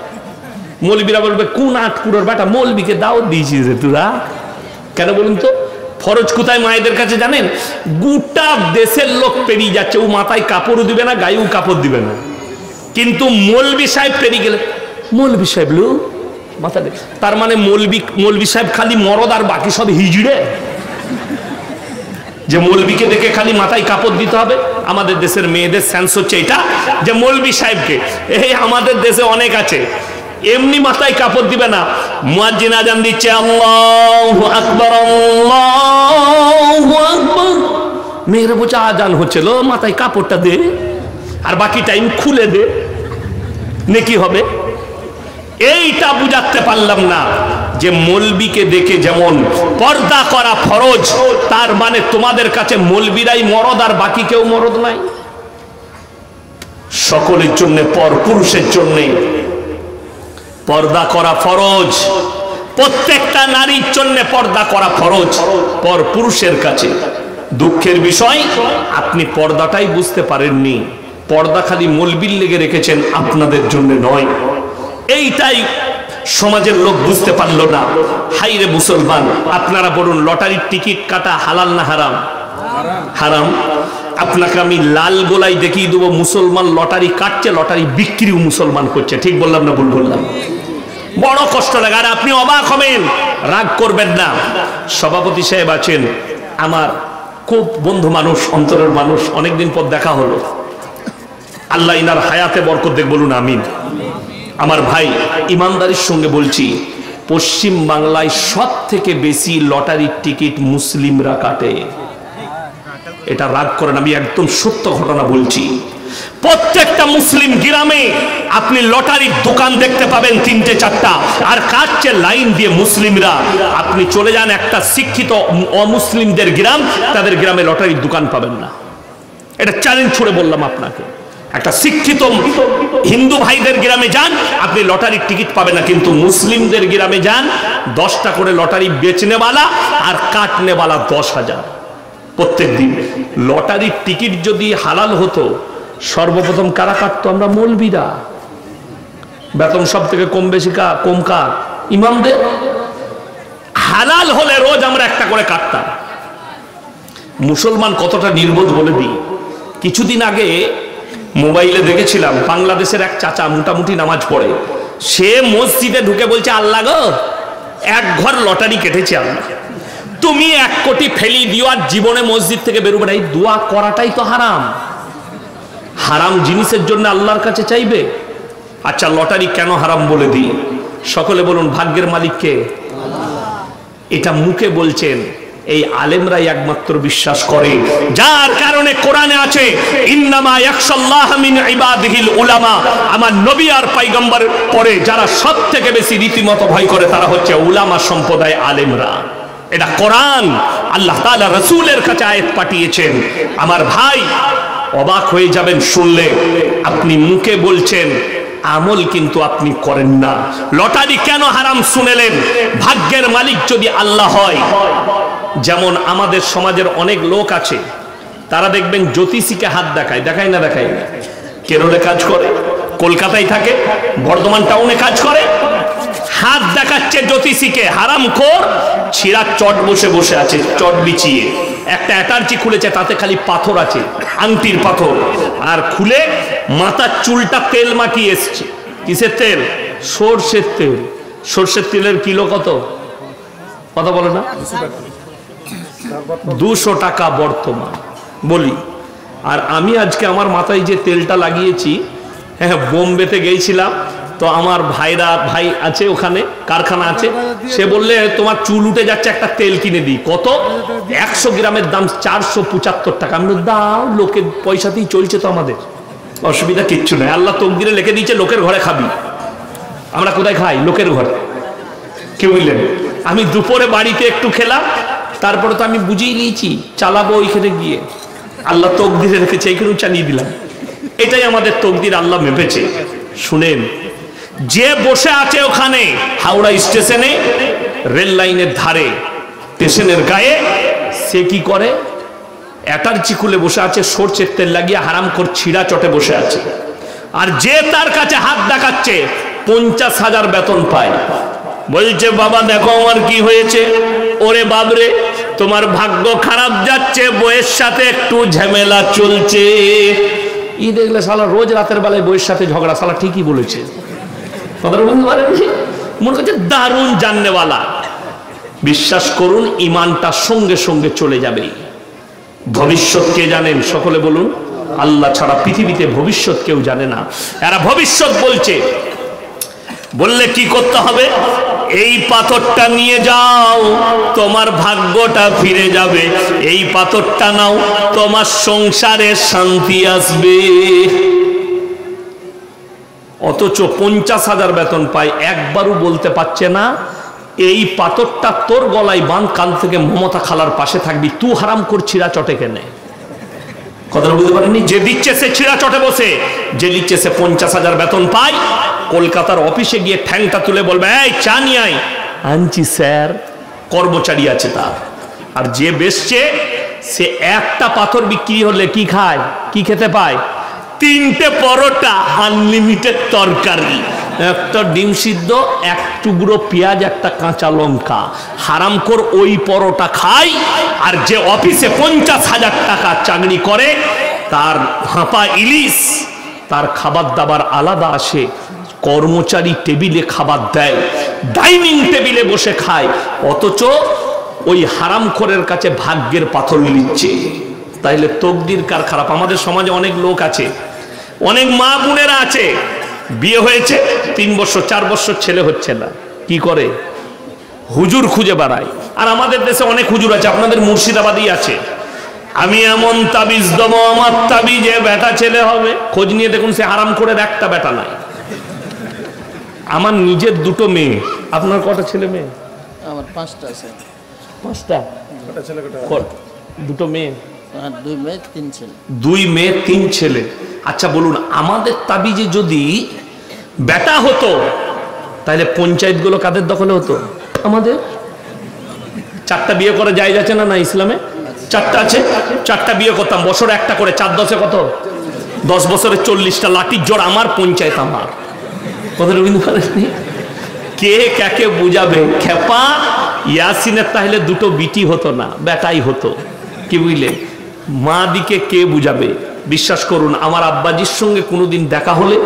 মৌলবীরা বলবে কোন আটকুড়োর বেটা, মৌলবীকে দাওয়াত দিয়েছিস রে তোরা। কেন বলুন তো? ফরজ কোথায় মায়েদের কাছে জানেন? গোটা দেশের লোক পেরিয়ে যাচ্ছে, ও মাথায় কাপড়ও দিবে না, গায়েও কাপড় দিবে না, কিন্তু মৌলবী সাহেব পেরিয়ে গেলে মৌলবী সাহেব লো মাথা দেবে। তার মানে মৌলবী সাহেব খালি মরদ আর বাকি সব হিজড়ে, যে মৌলবীকে দেখে খালি মাথায় কাপড় দিতে হবে। আমাদের দেশের মেয়েদের সেন্স হচ্ছে এটা, যে মৌলবী সাহেবকে, এই আমাদের দেশে অনেক আছে এমনি মাথায় কাপড় দিবে না, মুয়াজ্জিন আজান দিচ্ছে আল্লাহু আকবার আল্লাহু আকবার, মেয়েরা বলছে আজান হচ্ছিল, মাথায় কাপড়টা দে আর বাকি টাইম খুলে দে, নেকি হবে। এইটা বুঝাতে পারলাম না যে মৌলবীকে দেখে যেমন পর্দা করা ফরজ, তার মানে তোমাদের কাছে মৌলবীরাই মরদ আর বাকি কেউ মরদ নাই? সকলের জন্য, পর পুরুষের জন্য পর্দা করা ফরজ। প্রত্যেকটা নারীর জন্য পর্দা করা ফরজ, পর পুরুষের কাছে। দুঃখের বিষয়, আপনি পর্দাটাই বুঝতে পারেননি। পর্দা খালি মৌলবীর লেগে রেখেছেন, আপনাদের জন্য নয়। এইটাই সমাজের লোক বুঝতে পারলো না। হাইরে মুসলমান, আপনারা বলুন লটারির টিকিট কাটা হালাল না হারাম? হারাম। আপনাকে আমি লাল গোলাই দেখিয়ে দেবো, মুসলমান লটারি কাটছে, লটারি বিক্রিও মুসলমান করছে। ঠিক বললাম না ভুল বললাম? বড় কষ্ট লাগে। আর আপনি অবাক হবেন, রাগ করবেন না। সভাপতি সাহেব আছেন, আমার খুব বন্ধু মানুষ, অন্তরের মানুষ, অনেকদিন পর দেখা হলো। আল্লাহ ইনার হায়াতে বরকত দেখ, বলুন আমিন। আমার ভাই, ইমানদারির সঙ্গে বলছি, পশ্চিম বাংলায় সব থেকে বেশি লটারির টিকিট মুসলিমরা কাটে। এটা রাগ করেন, আমি একদম সত্য ঘটনা বলছি। প্রত্যেকটা মুসলিম গ্রামে আপনি লটারির দোকান দেখতে পাবেন 3-4টা, আর কাটছে লাইন দিয়ে মুসলিমরা। আপনি চলে যান একটা শিক্ষিত অমুসলিমদের গ্রাম, তাদের গ্রামে লটারির দোকান পাবেন না। এটা চ্যালেঞ্জ ছুড়ে বললাম আপনাকে। একটা শিক্ষিত হিন্দু ভাইদের গ্রামে যান, আপনি লটারির টিকিট পাবেন না, কিন্তু মুসলিমদের গ্রামে যান, 10টা করে লটারি বেচনেওয়ালা আর কাটনেওয়ালা 10,000 প্রত্যেক দিন। লটারির টিকিট যদি হালাল হতো, সর্বপ্রথম কারা কাটতো? আমরা মৌলবীরা। বেতন সব থেকে কম বেশি কম কার? ইমামদের। হালাল হলে রোজ আমরা একটা করে কাটতাম। মুসলমান কতটা নির্বোধ বলে দিই। কিছুদিন আগে মোবাইলে দেখেছিলাম, বাংলাদেশের এক চাচা মোটামুটি নামাজ পড়ে, সে মসজিদে ঢুকে বলছে, আল্লাহ গো, এক ঘর লটারি কেটেছে আল্লাহ, তুমি 1 কোটি ফেলি দিও আর জীবনে মসজিদ থেকে বেরোবে না। এই দোয়া করাটাই তো হারাম। হারাম জিনিসের জন্য আল্লাহর কাছে চাইবে? আচ্ছা, লটারি কেন হারাম বলে দিই? সকলে বলুন, ভাগ্যের মালিক কে? এটা মুখে বলছেন, এই আলেমরাই একমাত্র বিশ্বাস করে, যার কারণে কোরআনে আছে, ইন্নামা ইয়াখশাল্লাহ মিন ইবাদিহিল উলামা। আমার নবী আর পয়গম্বর পরে যারা সবথেকে বেশি রীতিমতো ভয় করে, তারা হচ্ছে উলামা সম্প্রদায়, আলেমরা। এটা কোরআন, আল্লাহ তাআলা রাসূলের কাছে আয়াত পাঠিয়েছেন। আমার ভাই, অবাক হয়ে যাবেন শুনলে। আপনি মুখে বলছেন, আমল কিন্তু আপনি করেন না। লটারি কেন হারাম শুনেলেন? ভাগ্যের মালিক যদি আল্লাহ হয়, যেমন আমাদের সমাজের অনেক লোক আছে, তারা দেখবেন জ্যোতিষীকে হাত দেখায়, দেখায় না? দেখায় না। কেরলে কাজ করে, কলকাতায় থাকে, বর্ধমান টাউনে কাজ করে, হাত দেখাচ্ছে জ্যোতিষীকে। হারামখোর, ছিঁড়া চট বসে আছে, চট বিছিয়ে একটা অ্যাটার্জি খুলেছে, তাতে খালি পাথর আছে, আংটির পাথর, আর খুলে মাথার চুলটা তেল মাখিয়ে এসছে। কিসের তেল? সর্ষের তেল। সর্ষের তেলের কিলো কত? কথা বলে না? 200 টাকা বর্তমান বলি। আর আমি আজকে আমার মাথায় যে তেলটা লাগিয়েছি, হ্যাঁ, বোম্বেতে গিয়েছিলাম, তো আমার ভাই আছে, ওখানে কারখানা আছে, সে বললে তোমার চুল উঠে যাচ্ছে, একটা তেল কিনে দিই। কত? 100 গ্রামের দাম 475 টাকা। আমি দাও, লোকের পয়সাতেই চলছে তো আমাদের, অসুবিধা কিচ্ছু নাই। আল্লাহ তকদিরে লিখে দিয়েছে, লোকের ঘরে খাবি। আমরা কোথায় খাই? লোকের ঘরে। কি বুঝলেন? আমি দুপুরে বাড়িতে একটু খেলাম, তারপরে তো আমি বুঝিয়ে নিয়েছি চালাবো ওইখানে গিয়ে। আল্লাহ তকদিরে রেখেছে, এইখানেও চালিয়ে দিলাম। এটাই আমাদের তকদির, আল্লাহ মেপেছে। শুনেন, যে বসে আছে ওখানে হাওড়া স্টেশনে, রেল লাইনের ধারে, স্টেশনের গায়ে, সে কি করে? অ্যাটার্জি খুলে বসে আছে, সরষের তেল লাগিয়ে হারামখোর ছিঁড়া চটে বসে আছে। আর যে তার কাছে হাত দেখাচ্ছে, 50,000 বেতন পায়। বলছে, বাবা দেখো আমার কি হয়েছে। ওরে বাবরে, তোমার ভাগ্য খারাপ যাচ্ছে, বইয়ের সাথে একটু ঝামেলা চলছে। ই দেখলে শালা রোজ রাতের বেলায় বইয়ের সাথে ঝগড়া, শালা ঠিকই বলেছে। মনে করছে দারুণ জাননেওয়ালা। বিশ্বাস করুন, ইমানটা সঙ্গে সঙ্গে চলে যাবে। ভবিষ্যৎ কে জানেন? সকলে বলুন, আল্লাহ ছাড়া পৃথিবীতে ভবিষ্যৎ কেউ জানে না। এরা ভবিষ্যৎ বলছে। বললে কি করতে হবে? এই পাথরটা নিয়ে যাও, তোমার ভাগ্যটা ফিরে যাবে। এই পাথরটা নাও, তোমার সংসারে শান্তি আসবে। অথচ 50,000 বেতন পায়, একবারও বলতে পারছে না, এই পাথরটা তোর গলায় বাঁধ, কান থেকে মমতা খালার পাশে থাকবি, তুই হারাম কর ছিঁড়া চটে কেনে। কথাটা বুঝতে পারেননি? যে দিচ্ছে সে ছিঁড়া চটে বসে, যে দিচ্ছে সে 50,000 বেতন পায়, কলকাতার অফিসে গিয়ে ঠ্যাংটা তুলে বলবে, এই চা নিয়ে আয়। আনছি স্যার, কর্মচারী আছে তার। আর যে বেচছে, সে একটা পাথর বিক্রি হলে কি খায়? কি খেতে পায়? 3টে পরোটা, আনলিমিটেড তরকারি, একটা ডিম সিদ্ধ, 1 টুকরো পেঁয়াজ, একটা কাঁচা লঙ্কা। হারামখোর ওই পরোটা খায়। আর যে অফিসে 50,000 টাকা চাকরি করে, তার ভাপা ইলিশ, তার খাবার দাবার আলাদা আসে। কর্মচারী টেবিলে খাবার দেয়, ডাইনিং টেবিলে বসে খায়। অথচ ওই হারামখোরের কাছে ভাগ্যের পাথর নিচ্ছে। তাইলে তকদির কার খারাপ? আমাদের সমাজে অনেক লোক আছে, অনেক মা বোনেরা আছে, বিয়ে হয়েছে 3 বছর 4 বছর, ছেলে হচ্ছে না। কি করে? হুজুর খুঁজে বেড়ায়। আর আমাদের দেশে অনেক হুজুর আছে, আপনাদের মুর্শিদাবাদই আছে, আমি এমন তাবিজ দেবো, আমার তাবিজে বেটা ছেলে হবে। খোঁজ নিয়ে দেখুন, সে হারামখোরের একটা বেটা নাই। আমার নিজের 2টো মেয়ে। আপনার কটা ছেলে মেয়ে? আমার 5টা আছে। 5টা? কটা ছেলে? 2টো মেয়ে? 2 মেয়ে 3 ছেলে। 2 মেয়ে 3 ছেলে। আচ্ছা বলুন, আমাদের তাবিজে যদি বেটা হতো তাহলে পঞ্চায়েতগুলো কাদের দখলে হতো? আমাদের। 4টা বিয়ে করা যায় যাচ্ছে না? না, ইসলামে 4টা আছে। 4টা বিয়ে করতাম, বছর একটা করে, 4 10 কত? 10 বছরে 40টা লাঠির জোর আমার, পঞ্চায়েত আমার। কথা বুঝতে পারেননি? কে কাকে বুঝাবে? খেপা ইয়াসিনের তাহলে 2টো বিটি হতো না, বেটাই হতো। কি বুঝলে? মা দিকে কে বুঝাবে? বিশ্বাস করুন, আমার আব্বাজির সঙ্গে কোনোদিন দেখা হলে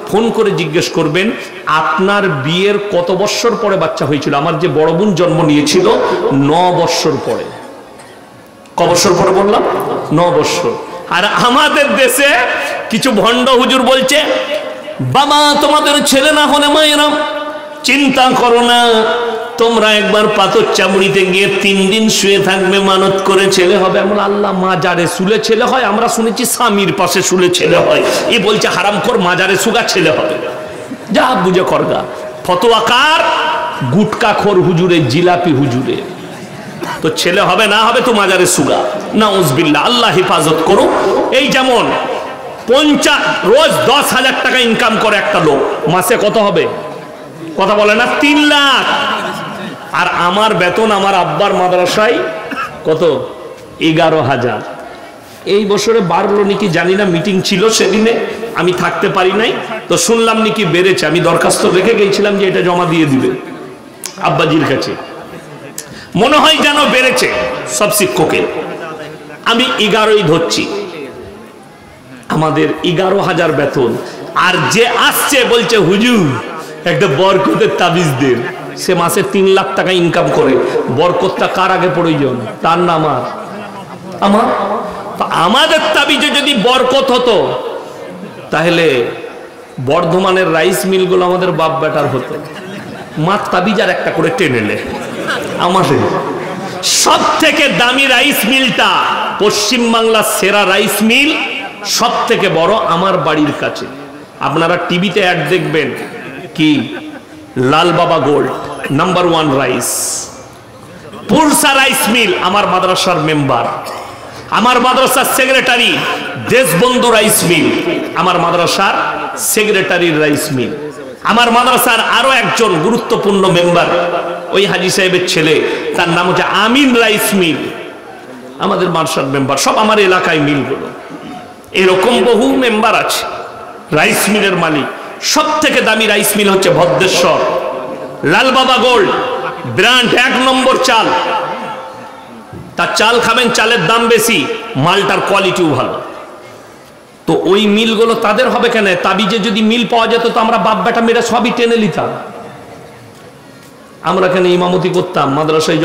ফোন করে জিজ্ঞেস করবেন আপনার বিয়ের কত বৎসর পরে বাচ্চা হয়েছিল। আমার যে বড় বোন জন্ম নিয়েছিল 9 বৎসর পরে। ক বৎসর পরে বললাম? 9 বৎসর। আর আমাদের দেশে কিছু ভণ্ড হুজুর বলছে, বাবা তোমাদের ছেলে না হলে মায়েরা চিন্তা করো না, তোমরা একবার পাথর চামড়িতে গিয়ে 3 দিন শুয়ে থাকবে, মানত করে ছেলে হবে। আমরা আল্লাহ, মাজারে শুলে ছেলে হয়? আমরা শুনেছি স্বামীর পাশে শুলে ছেলে হয়। এ বলছে হারামখোর মাজারে শুগা ছেলে হবে। যা বুঝে করগা। ফতোয়াকার গুটকাখোর হুজুরে, জিলাপি হুজুরে। তো ছেলে হবে না হবে তো মাজারে শুগা। নাউজুবিল্লাহ, আল্লাহ হেফাজত করো। এই যেমন রোজ 10,000 টাকা ইনকাম করে একটা লোক, মাসে কত হবে? কথা বলে না? 3 লাখ। আর আমার বেতন আমার আব্বার মাদ্রাসায় কত? 11,000। এই বছরে বাড়লো নাকি জানি না, মিটিং ছিল সেদিনে, আমি থাকতে পারি নাই। তো শুনলাম নাকি বেড়েছে। আমি দরখাস্ত রেখে গেছিলাম যে এটা জমা দিয়ে দিবে আব্বাজির কাছে। মনে হয় যেন বেড়েছে সব শিক্ষকের। আমি 11ই ধরছি, আমাদের 11,000 বেতন। আর যে আসছে বলছে হুজুর একটা বরকতের তাবিজ দেন, সে মাসে 3 লাখ টাকা ইনকাম করে। বরকতটা কার আগে প্রয়োজন? তার না আমার? আমার। আমাদের তাবিজে যদি বরকত হতো তাহলে বর্ধমানের রাইস মিলগুলো আমাদের বাপ বেটার হতো। মার তাবিজ আর একটা করে টেনেলে আমাদের সব থেকে দামি রাইস মিলটা, পশ্চিমবাংলার সেরা রাইস মিল, সব থেকে বড় আমার বাড়ির কাছে। আপনারা টিভিতে অ্যাড দেখবেন কি, Lal Baba gold number 1 rice. পুরসা রাইস মিল আমার মাদ্রাসার মেম্বার, আমার মাদ্রাসার সেক্রেটারি। দেশবন্ধু রাইস মিল আমার মাদ্রাসার সেক্রেটারির রাইস মিল। আমার মাদ্রাসার আরো একজন গুরুত্বপূর্ণ মেম্বার, ওই হাজী সাহেবের ছেলে, তার নাম হচ্ছে আমিন রাইস মিল, আমাদের মাদ্রাসার মেম্বার। সব আমার এলাকায় মিলগুলো। এরকম বহু মেম্বার আছে। রাইস মিলের মালিক সব থেকে দামি রাইস মিল হচ্ছে ভদ্রেশ্বর লাল বাবা গোল্ড ব্র্যান্ড, 1 নম্বর চাল। তার চাল খাবেন, চালের দাম বেশি, মালটার কোয়ালিটিও ভালো। তো ওই মিলগুলো তাদের হবে কেন? তাবিজে যদি মিল পাওয়া যেত তো আমরা বাপ বেটা মেয়েরা সবই টেনে নিতাম। আমরা কেন ইমামতি করতাম, মাদ্রাসায়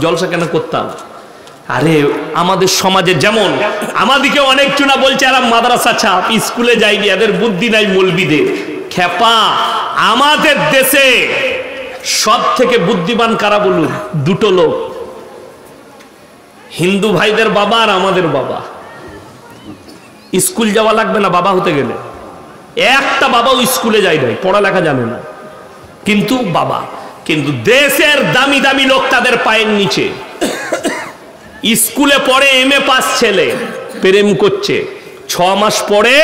জলসা কেন করতাম? আরে আমাদের সমাজে যেমন আমাদিকে অনেকজনা বলছে এরা মাদ্রাসা ছাপ, স্কুলে যায়নি, এদের বুদ্ধি নাই মৌলবীদের। খেপা, আমাদের দেশে সব থেকে বুদ্ধিমান কারা বলুন? 2টো লোক, হিন্দু ভাইদের বাবা আর আমাদের বাবা। স্কুল যাওয়া লাগবে না বাবা হতে গেলে। একটা বাবাও স্কুলে যায় নাই, পড়ালেখা জানে না, কিন্তু বাবা। কিন্তু দেশের দামি দামি লোক তাদের পায়ের নিচে। স্কুলে পড়ে MA পাস ছেলে, প্রেম করছে, 6 মাস পরে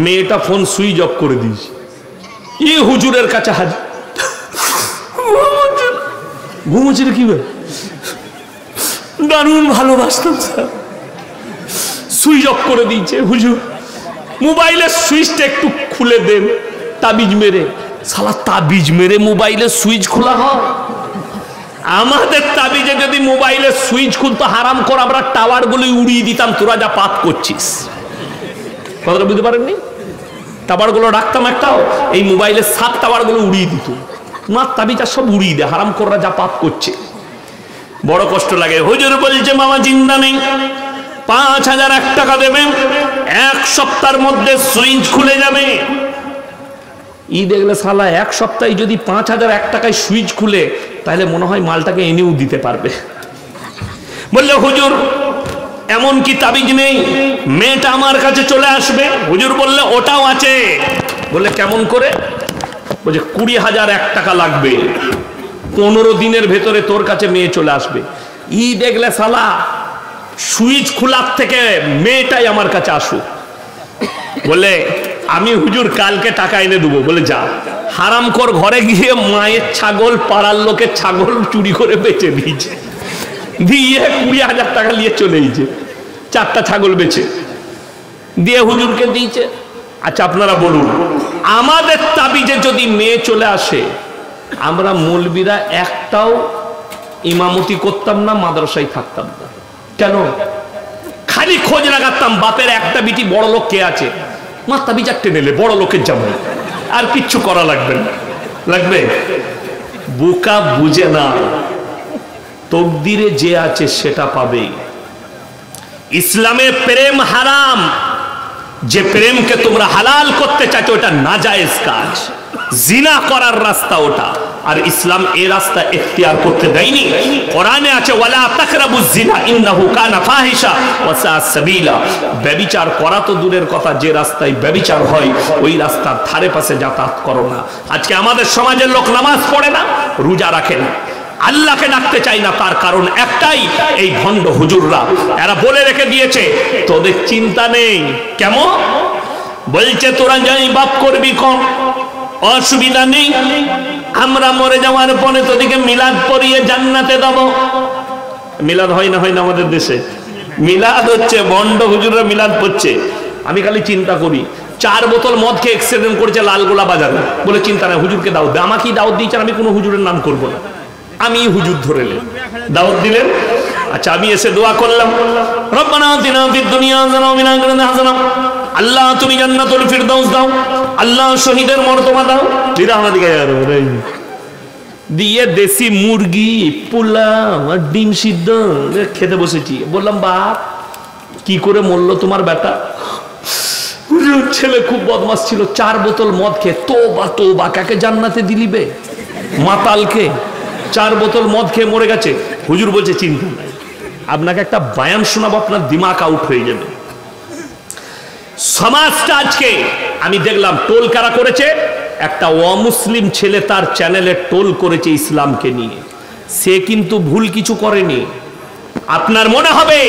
মেয়েটা ফোন সুইচ অফ করে দিয়েছে। হুজুরের কাছে হাজির, ঘুমোচ্ছিল কি দারুণ ভালোবাসতাম স্যার, সুইচ অফ করে দিয়েছে। হুজুর মোবাইলের সুইচটা একটু খুলে দেন, তাবিজ মেরে। শালা তাবিজ মেরে মোবাইলের সুইচ খোলা হয়? আমাদের তাবিজে যদি মোবাইলের সুইচ খুলতো হারাম করে আমরা টাওয়ার গুলো উড়িয়ে দিতাম। তোরা যা পাপ করছিস, কথাটা বুঝতে পারেননি? টাওয়ার গুলো রাখতাম একটাও, এই মোবাইলের সাত টাওয়ার গুলো উড়িয়ে দিত। না, তাবিজা সব উড়িয়ে দেয়, হারাম করে যা পাপ করছে। বড় কষ্ট লাগে। হুজুর বলছে মামা চিন্তা নেই, 5,001 টাকা দেবেন, 1 সপ্তাহের মধ্যে সুইচ খুলে যাবে। দেখলে শালা 1 সপ্তাহে যদি 5,001 টাকায় সুইচ খুলে, তাহলে মনে হয় মালটাকে এনেও দিতে পারবে। বললে হুজুর এমন কি তাবিজ নেই, মেয়েটা আমার কাছে চলে আসবে? হুজুর বললে ওটাও আছে। বললে কেমন করে? বলছে 20,001 টাকা লাগবে, 15 দিনের ভেতরে তোর কাছে মেয়ে চলে আসবে। দেখলে শালা সুইচ খোলার থেকে মেয়েটাই আমার কাছে আসুক। বলে আমি হুজুর কালকে টাকা এনে দেবো। বলে যা। হারামখোর ঘরে গিয়ে মায়ের ছাগল, পাড়ার লোকের ছাগল চুরি করে বেচে দিয়েছে, দিয়ে 20,000 টাকা নিয়ে চলে গেছে। 4টা ছাগল বেচে দিয়ে হুজুরকে দিয়েছে। আচ্ছা আপনারা বলুন, আমাদের তাবিজে যদি মেয়ে চলে আসে, আমরা মৌলবীরা একটাও ইমামতি করতাম না, মাদ্রাসায় থাকতাম না। কেন? খালি খোঁজ লাগাতাম বাপের একটা বিটি বড় লোক কে আছে, মা তাবিজ একটা নিলে বড় লোকের জামাই, আর কিচ্ছু করা লাগবে না। লাগবে? বোকা বুঝে না, তকদিরে যে আছে সেটা পাবে। ইসলামে প্রেম হারাম, যে প্রেমকে তোমরা হালাল করতে চাইছো ওটা নাজায়েজ কাজ, জিনা করার রাস্তা ওটা। আর ইসলাম এই রাস্তা ইখতিয়ার করতে দেয়নি। কোরআনে আছে ওয়ালা তাকরাবুজ জিনা ইন্নাহু কানা ফাহিশা ওয়া সা সাবিলা। ব্যভিচার করা তো দূরের কথা, যে রাস্তায় ব্যভিচার হয় ওই রাস্তার ধারে পাশে যাতায়াত করো না। আজকে আমাদের সমাজের লোক নামাজ পড়ে না, রোজা রাখে না, আল্লাহকে ডাকতে চাই না, তার কারণ একটাই, এই ভণ্ড হুজুররা। এরা বলে রেখে দিয়েছে তোদের চিন্তা নেই। কেমন বলছে? তোরা যাই বাপ করবি কম, অসুবিধা নেই, আমরা মরে যাওয়ার পরে তোদেরকে মিলাদ পড়িয়ে জান্নাতে দেব। মিলাদ হয় না? হয় না আমাদের দেশে? মিলাদ হচ্ছে, ভণ্ড হুজুররা মিলাদ পড়ছে। আমি খালি চিন্তা করি, 4 বোতল মদ খেয়ে অ্যাক্সিডেন্ট করেছে লালগোলা বাজারে, বলে চিন্তা নাই হুজুরকে দাওয়াত দে। আমাকেই দাওয়াত দিয়েছেন, আমি কোনো হুজুরের নাম করবো না, আমি হুজুর ধরে দাওয়াত দিলেন। আচ্ছা আমি এসে দোয়া করলাম, রব্বানা আতিনা ফিদ দুনিয়া হাসানাহ ওয়া ফিল আখিরাতি হাসানাহ, আল্লাহ তুমি জান্নাতুল ফিরদাউস দাও, আল্লাহ শহীদের মর্তবা দাও। দিয়ে দেশি মুরগি, পোলাও আর ডিম সিদ্ধ খেতে বসেছি। বললাম বাপ কি করে মরলো তোমার বেটা? ছেলে খুব বদমাস ছিল, 4 বোতল মদ খেয়ে, তোবা তোবা, কাকে জান্নাতে দিলিবে? মাতালকে 4 বোতল মদ খেয়ে মরে গেছে। হুজুর বলছে চিন্তা নাই, আপনাকে একটা বয়ান শোনাবো, আপনার দিমাগ আউট হয়ে যাবে। সমাজটা আজকে আমি দেখলাম টোল কারা করেছে, একটা অমুসলিম ছেলে তার চ্যানেলে টোল করেছে ইসলামকে নিয়ে। সে কিন্তু ভুল কিছু করেনি। আপনার মনে হবে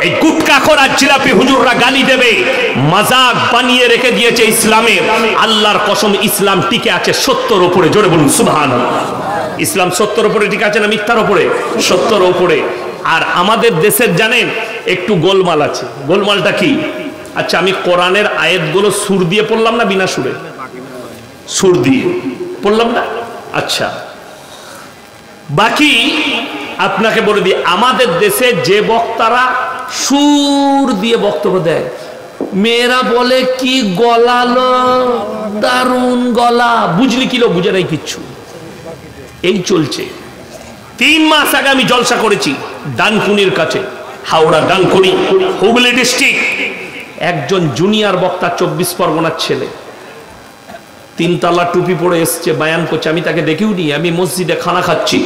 এই গুটকা খোরা জিলাপি হুজুররা গালি দেবে, মাজাক বানিয়ে রেখে দিয়েছে ইসলামের। আল্লাহর কসম ইসলাম টিকে আছে সত্যের উপরে। জোরে বলুন সুবহানাল্লাহ। ইসলাম সত্যের উপরে টিকে আছে না মিথ্যার উপরে? সত্যের উপরে। আর আমাদের দেশের জানেন একটু গোলমাল আছে। গোলমালটা কি? আচ্ছা আমি কোরআনের আয়াতগুলো সুর দিয়ে পড়লাম না বিনা সুরে? সুর দিয়ে পড়লাম না? আচ্ছা বাকি আপনাকে বলে দিই, আমাদের দেশে যে বক্তারা সুর দিয়ে বক্তব্য দেয়, মেয়েরা বলে কি গলালো, দারুণ গলা, বুঝলি কিলো? বুঝে নাই কিচ্ছু। এই চলছে। 3 মাস আগে আমি জলসা করেছি ডানকুনির কাছে, হাওড়া ডানকুনি, হুগলি ডিস্ট্রিক্ট। একজন জুনিয়র বক্তা 24 পরগনার ছেলে, 3 তলা টুপি পরে এসছে, বায়ান করছে। আমি তাকে দেখেও নি, আমি মসজিদে খানা খাচ্ছি,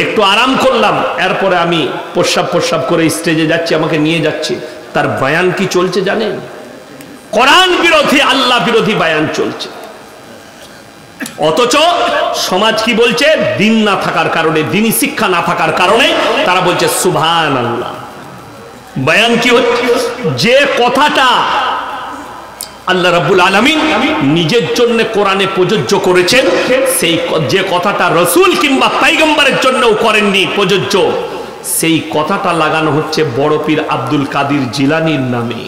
একটু আরাম করলাম, এরপরে আমি প্রস্রাব করে স্টেজে যাচ্ছি, আমাকে নিয়ে যাচ্ছে। তার বায়ান কি চলছে জানেন? কোরআন বিরোধী, আল্লাহ বিরোধী বায়ান চলছে। অথচ সমাজ কি বলছে? দিন না থাকার কারণে, দিনী শিক্ষা না থাকার কারণে তারা বলছে সুবহানাল্লাহ। বায়ান কি হচ্ছে? যে কথাটা আল্লাহ রাব্বুল আলামিন নিজের জন্য কোরআনে প্রযোজ্য করেছেন, সেই যে কথাটা রাসূল কিংবা পয়গম্বরের জন্যও করেননি প্রযোজ্য, সেই কথাটা লাগানো হচ্ছে বড় পীর আব্দুল কাদের জিলানীর নামে।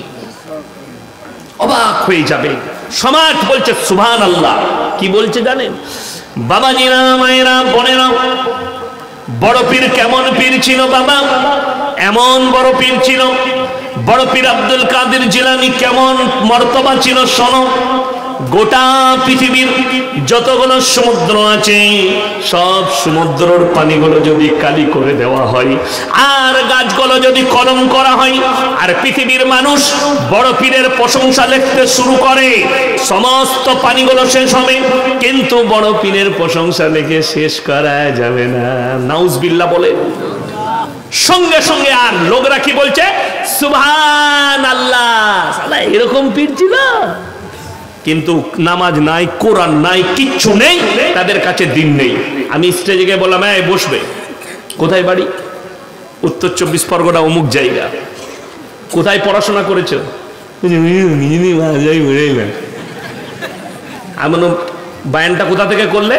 অবাক হয়ে যাবে। সমাজ বলছে সুবহানাল্লাহ। কি বলছে জানেন? বাবাজিরা, মায়েরা, বোনেরা, বড় পীর কেমন পীর ছিল বাবা? এমন বড় পীর ছিল। বড় পীর আব্দুল কাদের জিলানী কেমন মর্তবা ছিল শোনো। গোটা পৃথিবীর যতগুলো সমুদ্র আছে, সব সমুদ্রের পানিগুলো যদি কালি করে দেওয়া হয়, আর গাছগুলো যদি কলম করা হয়, আর পৃথিবীর মানুষ বড় পীরের প্রশংসা লিখতে শুরু করে, সমস্ত পানিগুলো শেষ হবে, কিন্তু বড় পীরের প্রশংসা লিখে শেষ করা যাবে না। নাউজুবিল্লাহ বলে। সঙ্গে সঙ্গে আর লোকরা কি বলছে? সুবহানাল্লাহ। সালা এরকম পীর ছিল, কিন্তু নামাজ নাই, কোরআন নাই, কিচ্ছু নেই, তাদের কাছে দিন নেই। আমি স্টেজে গিয়ে বললাম এই বসবে। কোথায় বাড়ি? উত্তর 24 পরগনা অমুক জায়গা। কোথায় পড়াশোনা করেছো? আমি বায়ানটা কোথা থেকে করলে?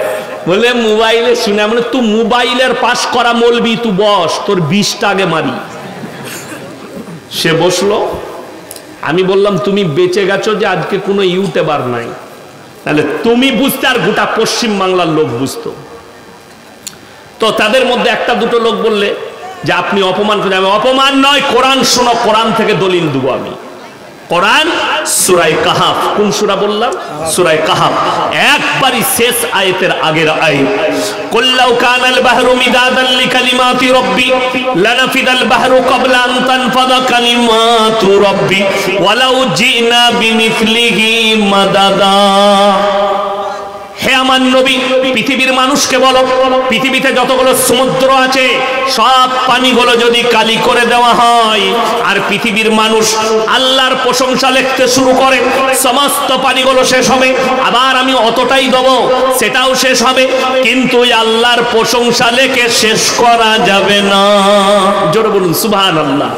বলে মোবাইলে শুনে। মানে তুই মোবাইলের পাস করা মলবি, তুই বস, তোর 20টা আগে মারি। সে বসলো। আমি বললাম তুমি বেঁচে গেছো যে আজকে কোনো ইউটিউবার নাই, তাহলে তুমি বুঝতে আর গোটা পশ্চিম বাংলার লোক বুঝতো। তো তাদের মধ্যে একটা দুটো লোক বললে যে আপনি অপমান করেন। আমি অপমান নয়, কোরআন শোনো, কোরআন থেকে দলিল দেবো আমি। কোরআন সূরা কাহাফ, কোন সূরা বললাম? সূরা কাহাফ, একবারই শেষ আয়াতের আগের আয়াত। কুল লাউ কানাল বাহরু মিদাদান লিকালিমাতি রাব্বি লানাফিদাল বাহরু ক্বাবলা আন তানফাদা কালিমাতু রাব্বি ওয়ালাউ জিনা বিমিসলিহি মাদাদা। হে আমার নবী, পৃথিবীর মানুষকে বলো, পৃথিবীতে যতগুলো সমুদ্র আছে সব পানিগুলো যদি কালি করে দেওয়া হয়, আর পৃথিবীর মানুষ আল্লাহর প্রশংসা লিখতে শুরু করে, সমস্ত পানিগুলো শেষ হবে। আবার আমি অতটাই দেবো, সেটাও শেষ হবে, কিন্তু আল্লাহর প্রশংসা লেখে শেষ করা যাবে না। জোরে বলুন সুবহানাল্লাহ।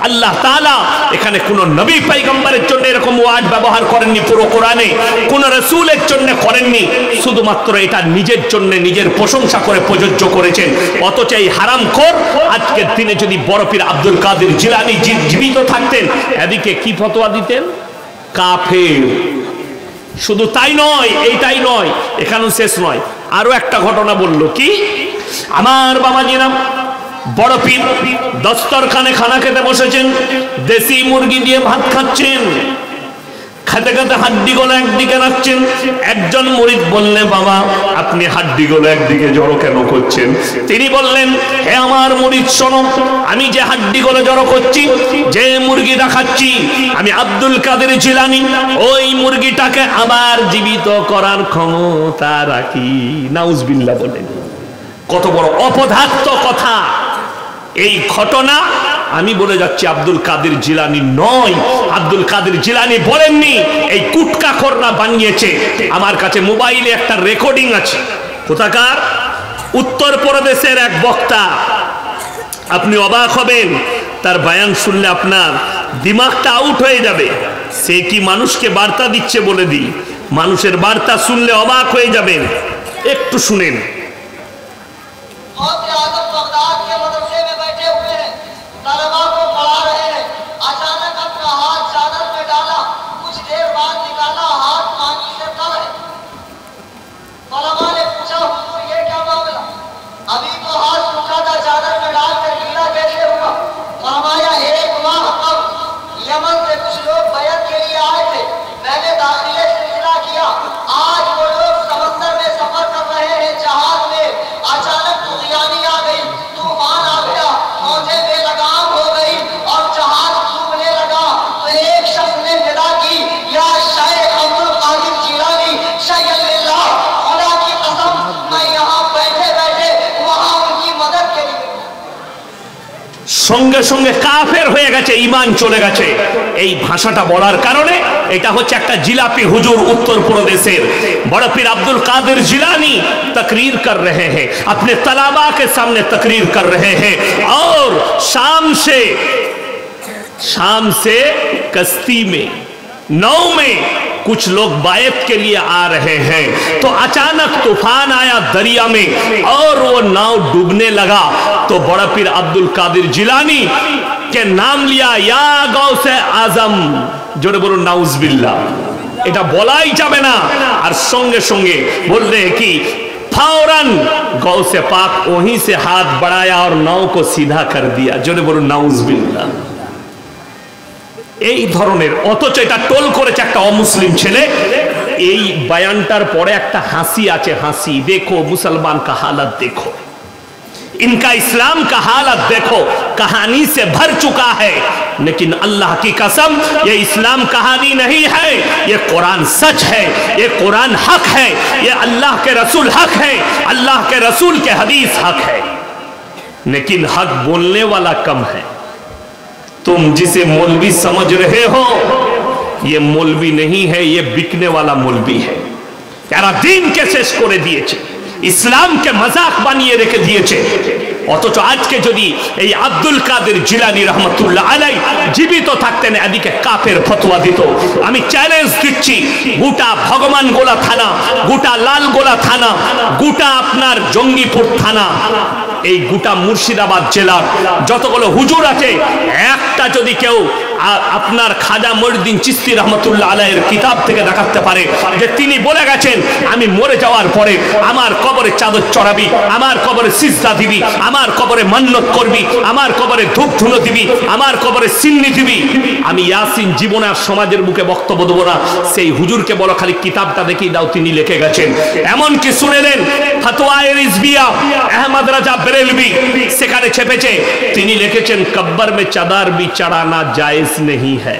আল্লাহ তাআলা এখানে কোন নবী পয়গম্বরের জন্য এরকম ওয়ার্ড ব্যবহার করেননি, পুরো কোরআনে কোন রাসূলের জন্য করেননি, শুধুমাত্র এটা নিজের জন্য, নিজের প্রশংসা করে প্রযোজ্য করেছেন। অথচ এই হারামখোর আজকের দিনে যদি বড় পীর আব্দুল কাদের জিলানী জীবিত থাকতেন, এদিকে কি ফতোয়া দিতেন? কাফের। শুধু তাই নয়, এইটাই নয়, এখানেও শেষ নয়, আরো একটা ঘটনা বলল। কি? আমার বাবাজিরা, বড় পীর দস্তরখানে খানা খেতে বসেছেন, দেশি মুরগি দিয়ে ভাত খাচ্ছেন, খেতে খেতে হাড্ডিগুলো একদিকে রাখছেন। একজন মুরিদ বললেন, বাবা আপনি হাড্ডিগুলো একদিকে জড়ো কেন করছেন? তিনি বললেন, হে আমার মুরিদ শোনো, আমি যে হাড্ডিগুলো জড়ো করছি, যে মুরগিটা খাচ্ছি, আমি আব্দুল কাদের জিলানী ওই মুরগিটাকে আবার জীবিত করার ক্ষমতা রাখি। নাউজুবিল্লাহ বলেন। কত বড় অপদার্থ কথা! এই ঘটনা আমি বলে যাচ্ছি, আব্দুল কাদের জিলানী নয়, আব্দুল কাদের জিলানী বলেননি, এই কুটকাখোররা বানিয়েছে। আমার কাছে মোবাইলে একটা রেকর্ডিং আছে। কোথাকার? উত্তরপ্রদেশের এক বক্তা। আপনি অবাক হবেন, তার বয়ান শুনলে আপনার দিমাগটা আউট হয়ে যাবে। সে কি মানুষকে বার্তা দিচ্ছে বলে দিই, মানুষের বার্তা শুনলে অবাক হয়ে যাবেন। একটু শুনেন। সঙ্গে সঙ্গে কাফের হয়ে গেছে, ঈমান চলে গেছে। এই ভাষাটা বলার কারণে এটা হচ্ছে একটা জিলাপি হুজুর उत्तरप्रदेशेर बड़ा पीर अब्दुल कादिर जिलानी तकरीर कर रहे हैं, अपने तलाबा के सामने तकरीर कर रहे हैं, और शाम से कश्ती में, नाव में कुछ लोग बायत के लिए आ रहे हैं, तो अचानक तूफान आया दरिया में और वो नाव डूबने लगा। तो बड़ा पीर अब्दुल कादिर जिलानी के नाम लिया, या गौसे आजम। जोरे बोलो नाउजुबिल्लाह। এটা বলাই যাবে না। আর সঙ্গে সঙ্গে বললে কি, फौरन गौसे पाक वहीं से हाथ बढ़ाया और नाव को सीधा कर दिया। जोरे बोलो नाउजुबिल्लाह। এই ধরনের, অথচ এটা টোল করেছে একটা অমুসলিম ছেলে। এই বয়ানটার পরে একটা হাসি আছে, হাসি। দেখো মুসলমান का हालत देखो, इनका इस्लाम का हालत देखो, कहानी से भर चुका है। लेकिन अल्लाह की कसम, ये इस्लाम कहानी नहीं है, ये कुरान सच है, ये कुरान हक है, ये अल्लाह के रसूल हक है, अल्लाह के रसूल के हदीस हक है। लेकिन हक बोलने वाला कम है। तुम जिसे मौलवी समझ रहे हो, ये मौलवी नहीं है, ये बिकने वाला मौलवी है। यारा दीन के शेष করে দিয়েছে, ইসলামকে মজাক বানিয়ে রেখে দিয়েছে। অথচ আজকে যদি এই আব্দুল কাদের জিলানী রহমতুল্লাহ আলাই জীবিত থাকতেন এদিকে কাফের ফতোয়া দিত। আমি চ্যালেঞ্জ দিচ্ছি, গোটা ভগবান গোলা থানা, গোটা লালগোলা থানা, গোটা আপনার জঙ্গিপুর থানা, এই গোটা মুর্শিদাবাদ জেলার যতগুলো হুজুর আছে, একটা যদি কেউ আপনার খাজা মঈনুদ্দিন চিশতি রহমতুল্লাহ আলাইহির কিতাব থেকে দেখাতে পারে যে তিনি বলে গেছেন আমি মরে যাওয়ার পরে আমার কবরে চাদর চড়াবি, আমার কবরে সিজদা দিবি, আমার কবরে মান্নত করবি, আমার কবরে ধূপ ধুনো দিবি, আমার কবরে সিন্নি দিবি, আমি ইয়াসিন জীবনে আর সমাজের বুকে বক্তব্য দেবো না, সেই হুজুরকে বলো খালি কিতাবটা দেখিয়ে দাও, তিনি লিখে গেছেন। এমনকি শুনেলেন ফতোয়ায়ে রিজভিয়া আহমদ রাজা বেরেলভি সেখানে ছেপেছে, তিনি লিখেছেন কব্বর মে চাদর ভি চড়ানা জায়েজ नहीं है।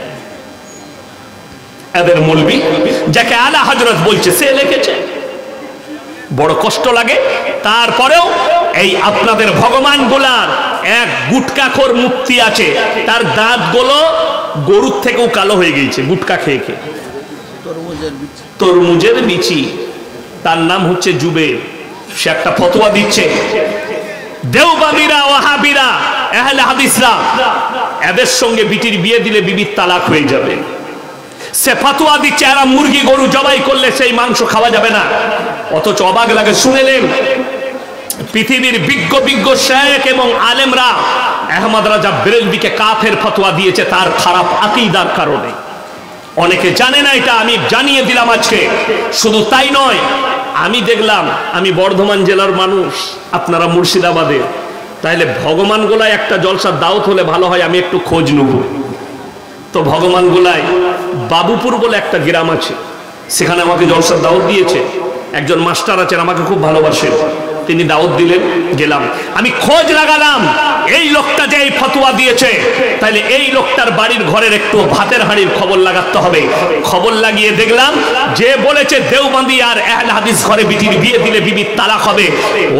এদের মৌলবি যাকে আলা হযরত বলছে সে লিখেছে, বড় কষ্ট লাগে। তারপরেও এই আপনাদের ভগবান গোলার এক গুটকাখোর মুফতি আছে, তার দাঁতগুলো গরুর থেকেও কালো হয়ে গিয়েছে গুটকা খেয়ে খেয়ে, তরমুজের বিচি, তার নাম হচ্ছে জুবের। সে একটা ফতোয়া দিচ্ছে, দেওবন্দিরা, ওয়াহাবিরা, আহলে হাদিসরা এদের সঙ্গে বিটির বিয়ে দিলে বিবির তালাক হয়ে যাবে। সে ফতোয়া দিচ্ছে এরা মুরগি গরু জবাই করলে সেই মাংস খাওয়া যাবে না। অথচ অবাক লাগে, শুনেলেন পৃথিবীর বিজ্ঞ বিজ্ঞ শেখ এবং আলেমরা আহমদ রাজা বেরেলভিকে কাফের ফতোয়া দিয়েছে তার খারাপ আকীদার কারণে। অনেকে জানে না এটা, আমি জানিয়ে দিলাম আজকে। শুধু তাই নয়, আমি দেখলাম, আমি বর্ধমান জেলার মানুষ, আপনারা মুর্শিদাবাদের, তাইলে ভগবান গোলায় একটা জলসার দাওয়াত হলে ভালো হয়, আমি একটু খোঁজ নেব। তো ভগবান গোলায় বাবুপুর বলে একটা গ্রাম আছে, সেখানে আমাকে জলসার দাওয়াত দিয়েছে। একজন মাস্টার আছেন, আমাকে খুব ভালোবাসেন, তিনি দাওয়াত দিলেন, গেলাম। আমি খোঁজ লাগালাম এই লোকটা যে এই ফতোয়া দিয়েছে, তাইলে এই লোকটার বাড়ির ঘরের একটু ভাতের হাঁড়ির খবর লাগাতে হবে। খবর লাগিয়ে দেখলাম যে বলেছে দেওবন্দি আর আহলে হাদিস ঘরে বিটির বিয়ে দিলে বিবির তালাক হবে,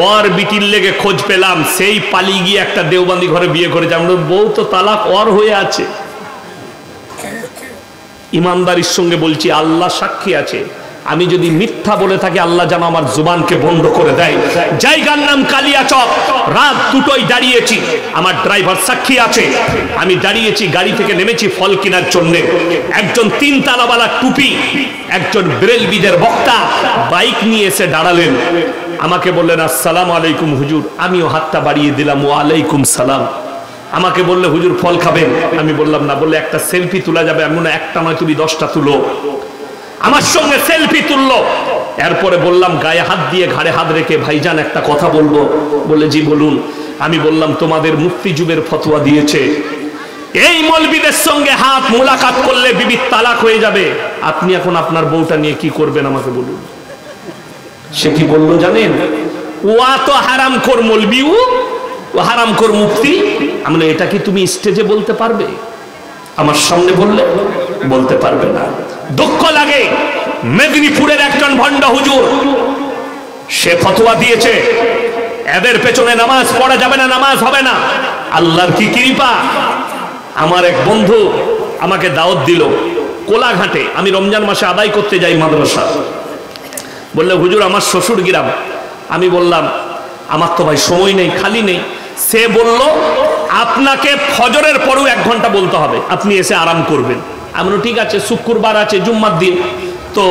ওর বিটির লেগে খোঁজ পেলাম সেই পালিয়ে গিয়ে একটা দেওবন্দি ঘরে বিয়ে করেছে। আমরা বউ তো তালাক ওর হয়ে আছে। ইমানদারির সঙ্গে বলছি, আল্লাহ সাক্ষী আছে, আমি যদি মিথ্যা বলে থাকি আল্লাহ যেন আমার জুবানকে বন্ধ করে দেয়। জায়গার নাম কালিয়াচক, রাত 2টোয় দাঁড়িয়েছি, আমার ড্রাইভার সাক্ষী আছে, আমি দাঁড়িয়েছি, গাড়ি থেকে নেমেছি ফল কেনার জন্য। একজন 3 তালাওয়ালা টুপি, একজন বেরেলভিদের বক্তা বাইক নিয়ে এসে দাঁড়ালেন, আমাকে বললেন আসসালামু আলাইকুম হুজুর। আমিও হাতটা বাড়িয়ে দিলাম, ওয়া আলাইকুম সালাম। আমাকে বললে হুজুর ফল খাবেন? আমি বললাম না। বললে একটা সেলফি তোলা যাবে? আমি বললাম একটা নয় তুমি 10টা তুলো। আমার সঙ্গে সেলফি তুললো। এরপরে বললাম গায়ে হাত দিয়ে ঘাড়ে হাত রেখে, ভাইজান একটা কথা বলবো। বলে জি বলুন। আমি বললাম তোমাদের মুফতি যুবের ফতোয়া দিয়েছে এই মৌলবীদের সঙ্গে হাত মুলাকাত করলে বিবির তালাক হয়ে যাবে, আপনি এখন আপনার বউটা নিয়ে কি করবেন আমাকে বলুন। সে কি বললো জানেন? ওয়া তো হারামখোর মৌলবী, ও হারামখোর মুফতি। আমি বললাম এটা কি তুমি স্টেজে বলতে পারবে? আমার সামনে বললে বলতে পারবে না। দুঃখ লাগে, মেদিনীপুরের একজন ভণ্ড হুজুর সে ফতোয়া দিয়েছে এদের পেছনে নামাজ পড়া যাবে না, নামাজ হবে না। আল্লাহর কি কৃপা, আমার এক বন্ধু আমাকে দাওয়াত দিল কোলাঘাটে। আমি রমজান মাসে আদায় করতে যাই মাদ্রাসা। বললে হুজুর আমার শ্বশুর গ্রাম। আমি বললাম আমার তো ভাই সময় নেই, খালি নেই। সে বলল আপনাকে ফজরের পরেও 1 ঘন্টা বলতে হবে, আপনি এসে আরাম করবেন। আমি ঠিক আছে, শুক্রবার আছে জুম্মার দিন, তো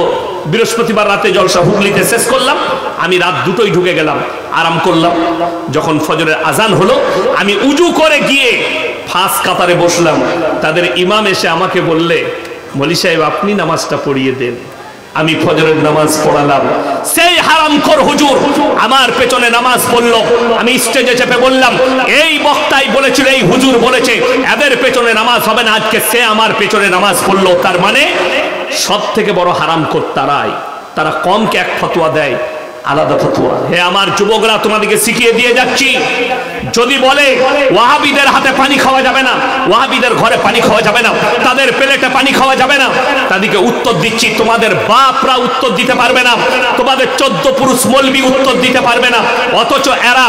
বৃহস্পতিবার রাতে জলসা হুগলিতে শেষ করলাম। আমি রাত 2টোয় ঢুকে গেলাম, আরাম করলাম। যখন ফজরের আজান হলো আমি উজু করে গিয়ে ফার্স্ট কাতারে বসলাম। তাদের ইমাম এসে আমাকে বললে মলি সাহেব আপনি নামাজটা পড়িয়ে দেন। আমি ফজরের নামাজ পড়ালাম। সেই হারামখোর হুজুর আমার পেছনে নামাজ পড়লো। আমি স্টেজে চেপে বললাম এই বক্তাই বলেছিল, এই হুজুর বলেছে এদের পেছনে নামাজ হবে না, আজকে সে আমার পেছনে নামাজ পড়লো। তার মানে সব থেকে বড় হারামখোর তারাই, তারা কমকে এক ফতোয়া দেয়, আলাদা ফতোয়া। হে আমার যুবকরা, তোমাদেরকে শিখিয়ে দিয়ে যাচ্ছি, যদি বলে ওয়াহাবিদের হাতে পানি খাওয়া যাবে না, ওয়াহাবিদের ঘরে পানি খাওয়া যাবে না, তাদের প্লেটে পানি খাওয়া যাবে না, তাদেরকে উত্তর দিচ্ছি তোমাদের বাপরা উত্তর দিতে পারবে না, তোমাদের 14 পুরুষ মৌলবী উত্তর দিতে পারবে না। অথচ এরা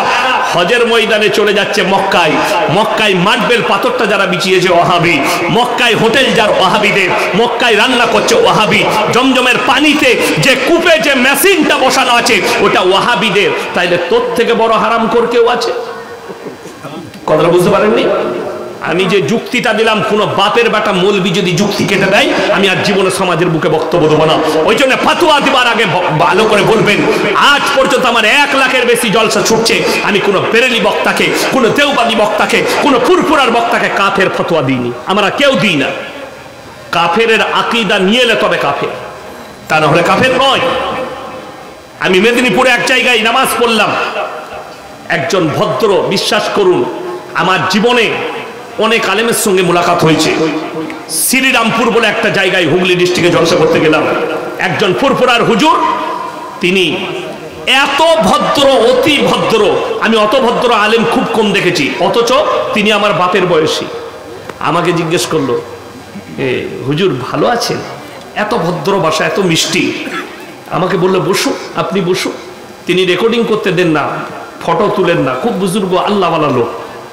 হজের ময়দানে চলে যাচ্ছে মক্কায়, মক্কায় মার্বেল পাথরটা যারা বিছিয়েছে ওয়াহাবি, মক্কায় হোটেল যার ওয়াহাবিদের, মক্কায় রান্না করছে ওয়াহাবি, জমজমের পানিতে যে কূপে যে মেশিনটা বসানো আছে ওটা ওয়াহাবিদের। তাইলে তোর থেকে বড় হারামখোর কেউ আছে? কথাটা বুঝতে পারেননি? আমি যে যুক্তিটা দিলাম, কোন বাপের বেটা মৌলবি যদি যুক্তি কেটে দেয়, আমি আর জীবনে সমাজের বুকে বক্তব্য দেবো না। ওই জন্য ফাতুয়া দিবার আগে ভালো করে বলবেন। আজ পর্যন্ত আমার 1 লাখের বেশি জলসা ছুটছে, আমি কোনো বেরেলি বক্তাকে, কোনো দেওবাদী বক্তাকে, কোনো ফুরফুরার বক্তাকে কাফের ফতোয়া দিইনি। আমরা কেউ দিই না। কাফের আকীদা নিয়ে এলে তবে কাফের, তা না হলে কাফের নয়। আমি মেদিনীপুরে এক জায়গায় নামাজ পড়লাম, একজন ভদ্র, বিশ্বাস করুন আমার জীবনে অনেক আলেমের সঙ্গে মোলাকাত হয়েছে। শ্রীরামপুর বলে একটা জায়গায় হুগলি ডিস্ট্রিক্টে জলসা করতে গেলাম, একজন ফুরফুরার হুজুর, তিনি এত ভদ্র, অতি ভদ্র, আমি অত ভদ্র আলেম খুব কম দেখেছি, অথচ তিনি আমার বাপের বয়সী। আমাকে জিজ্ঞেস করলো, হুজুর ভালো আছেন? এত ভদ্র ভাষা, এত মিষ্টি। আমাকে বললো বসুন, আপনি বসুন। তিনি রেকর্ডিং করতে দেন না, ফটো তুলেন না, খুব বুজুর্গ আল্লাহওয়ালা লোক,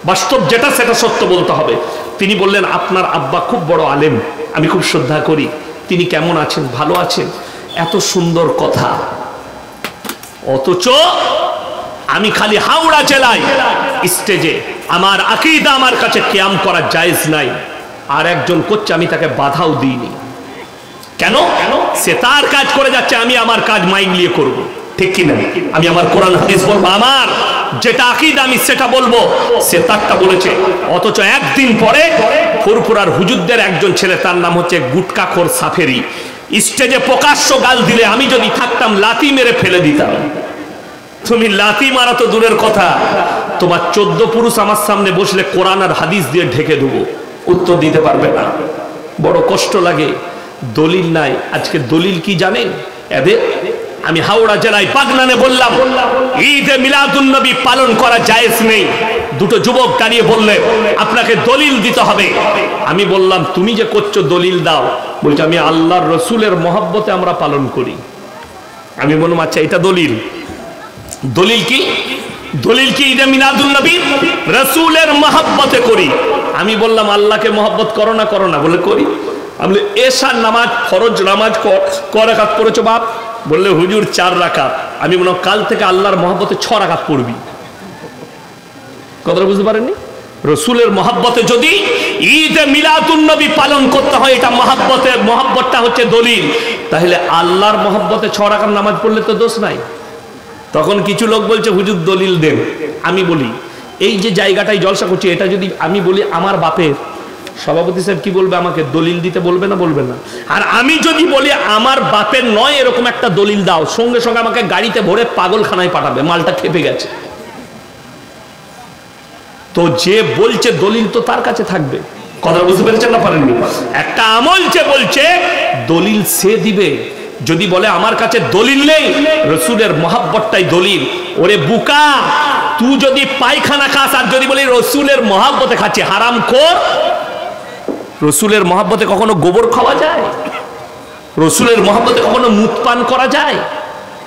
বাস্তব যেটা সেটা সত্য বলতে হবে। তিনি বললেন, আপনার আব্বা খুব বড় আলেম, আমি খুব শ্রদ্ধা করি, তিনি কেমন আছেন? ভালো আছেন। এত সুন্দর কথা, অথচ আমি খালি হাওড়া জেলায় স্টেজে আমার আকীদা আমার কাছে কিয়াম করা জায়েজ নাই, আর একজন করছে, আমি তাকে বাধাও দিইনি। কেন? সে তার কাজ করে যাচ্ছে, আমি আমার কাজ মাইক নিয়ে করবো, ঠিক কি না? আমি আমার কোরআন হাদিস বলবো, আমার যেটা আকীদা আমি সেটা বলবো, সে তারটা বলেছে। অথচ একদিন পরে ফুরফুরার হুজুরদের একজন ছেলে, তার নাম হচ্ছে গুটকাখোর সাফেরি, স্টেজে প্রকাশ্য গাল দিলে আমি যদি থাকতাম লাথি মেরে ফেলে দিতাম। তুমি লাথি মারা তো দূরের কথা, তোমার 14 পুরুষ আমার সামনে বসলে কোরআন আর হাদিস দিয়ে ঢেকে দেবো, উত্তর দিতে পারবে না। বড় কষ্ট লাগে, দলিল নাই। আজকে দলিল কি জানেন এদের? আমি হাওড়া জেলায় পাগনানে বললাম, ঈদে মিলাদুন নবী পালন করা জায়েজ নেই। দুটো যুবক দাঁড়িয়ে বললেন, আপনাকে দলিল দিতে হবে। আমি বললাম, তুমি যে করছো দলিল দাও। বলছে, আমি আল্লাহর রসুলের মহব্বতে আমরা পালন করি। আমি বললাম, আচ্ছা এটা দলিল? দলিল কি? দলিল কি ঈদে মিলাদুন নবী রসুলের মহব্বতে করি। আমি বললাম, আল্লাহকে মহব্বত করো না? করো না। বলে করি। আমি এশার নামাজ, ফরজ নামাজ ক রাকাত পড়েছো বাপ? বললে হুজুর 4 রাকাত। আমি বললাম, কাল থেকে আল্লাহর মহব্বতে 6 রাকাত পড়বি। কথাটা বুঝতে পারেননি? রসুলের মহব্বতে যদি ঈদে মিলাদুন নবী পালন করতে হয়, এটা মহব্বতটা হচ্ছে দলিল। তাহলে আল্লাহর মহব্বতে 6 রাকাত নামাজ পড়লে তো দোষ নাই। তখন কিছু লোক বলছে, হুজুর দলিল দেন। আমি বলি, এই যে জায়গাটায় জলসা করছি, এটা যদি আমি বলি আমার বাপের, সভাপতি সাহেব কি বলবে? আমাকে দলিল দিতে বলবে না? বলবে না। আর আমি যদি বলি আমার বাপের নয়, এরকম একটা দলিল দাও, সঙ্গে সঙ্গে আমাকে গাড়িতে ভরে পাগলখানায় পাঠাবে, মালটা খেপে গেছে। তো যে বলছে দলিল তো তার কাছে থাকবে। কথা বুঝতে পেরেছেন না? পারেননি? একটা আমল যে বলছে দলিল সে দিবে। যদি বলে আমার কাছে দলিল নেই, রসুলের মহব্বতটাই দলিল। ওরে বুকা, তুই যদি পায়খানা খাস আর যদি বলি রসুলের মহব্বতে খাচ্ছি, হারামখোর। রসুলের মহব্বতে কখনো গোবর খাওয়া যায়? রসুলের মহব্বতে কখনো মুত পান করা যায়?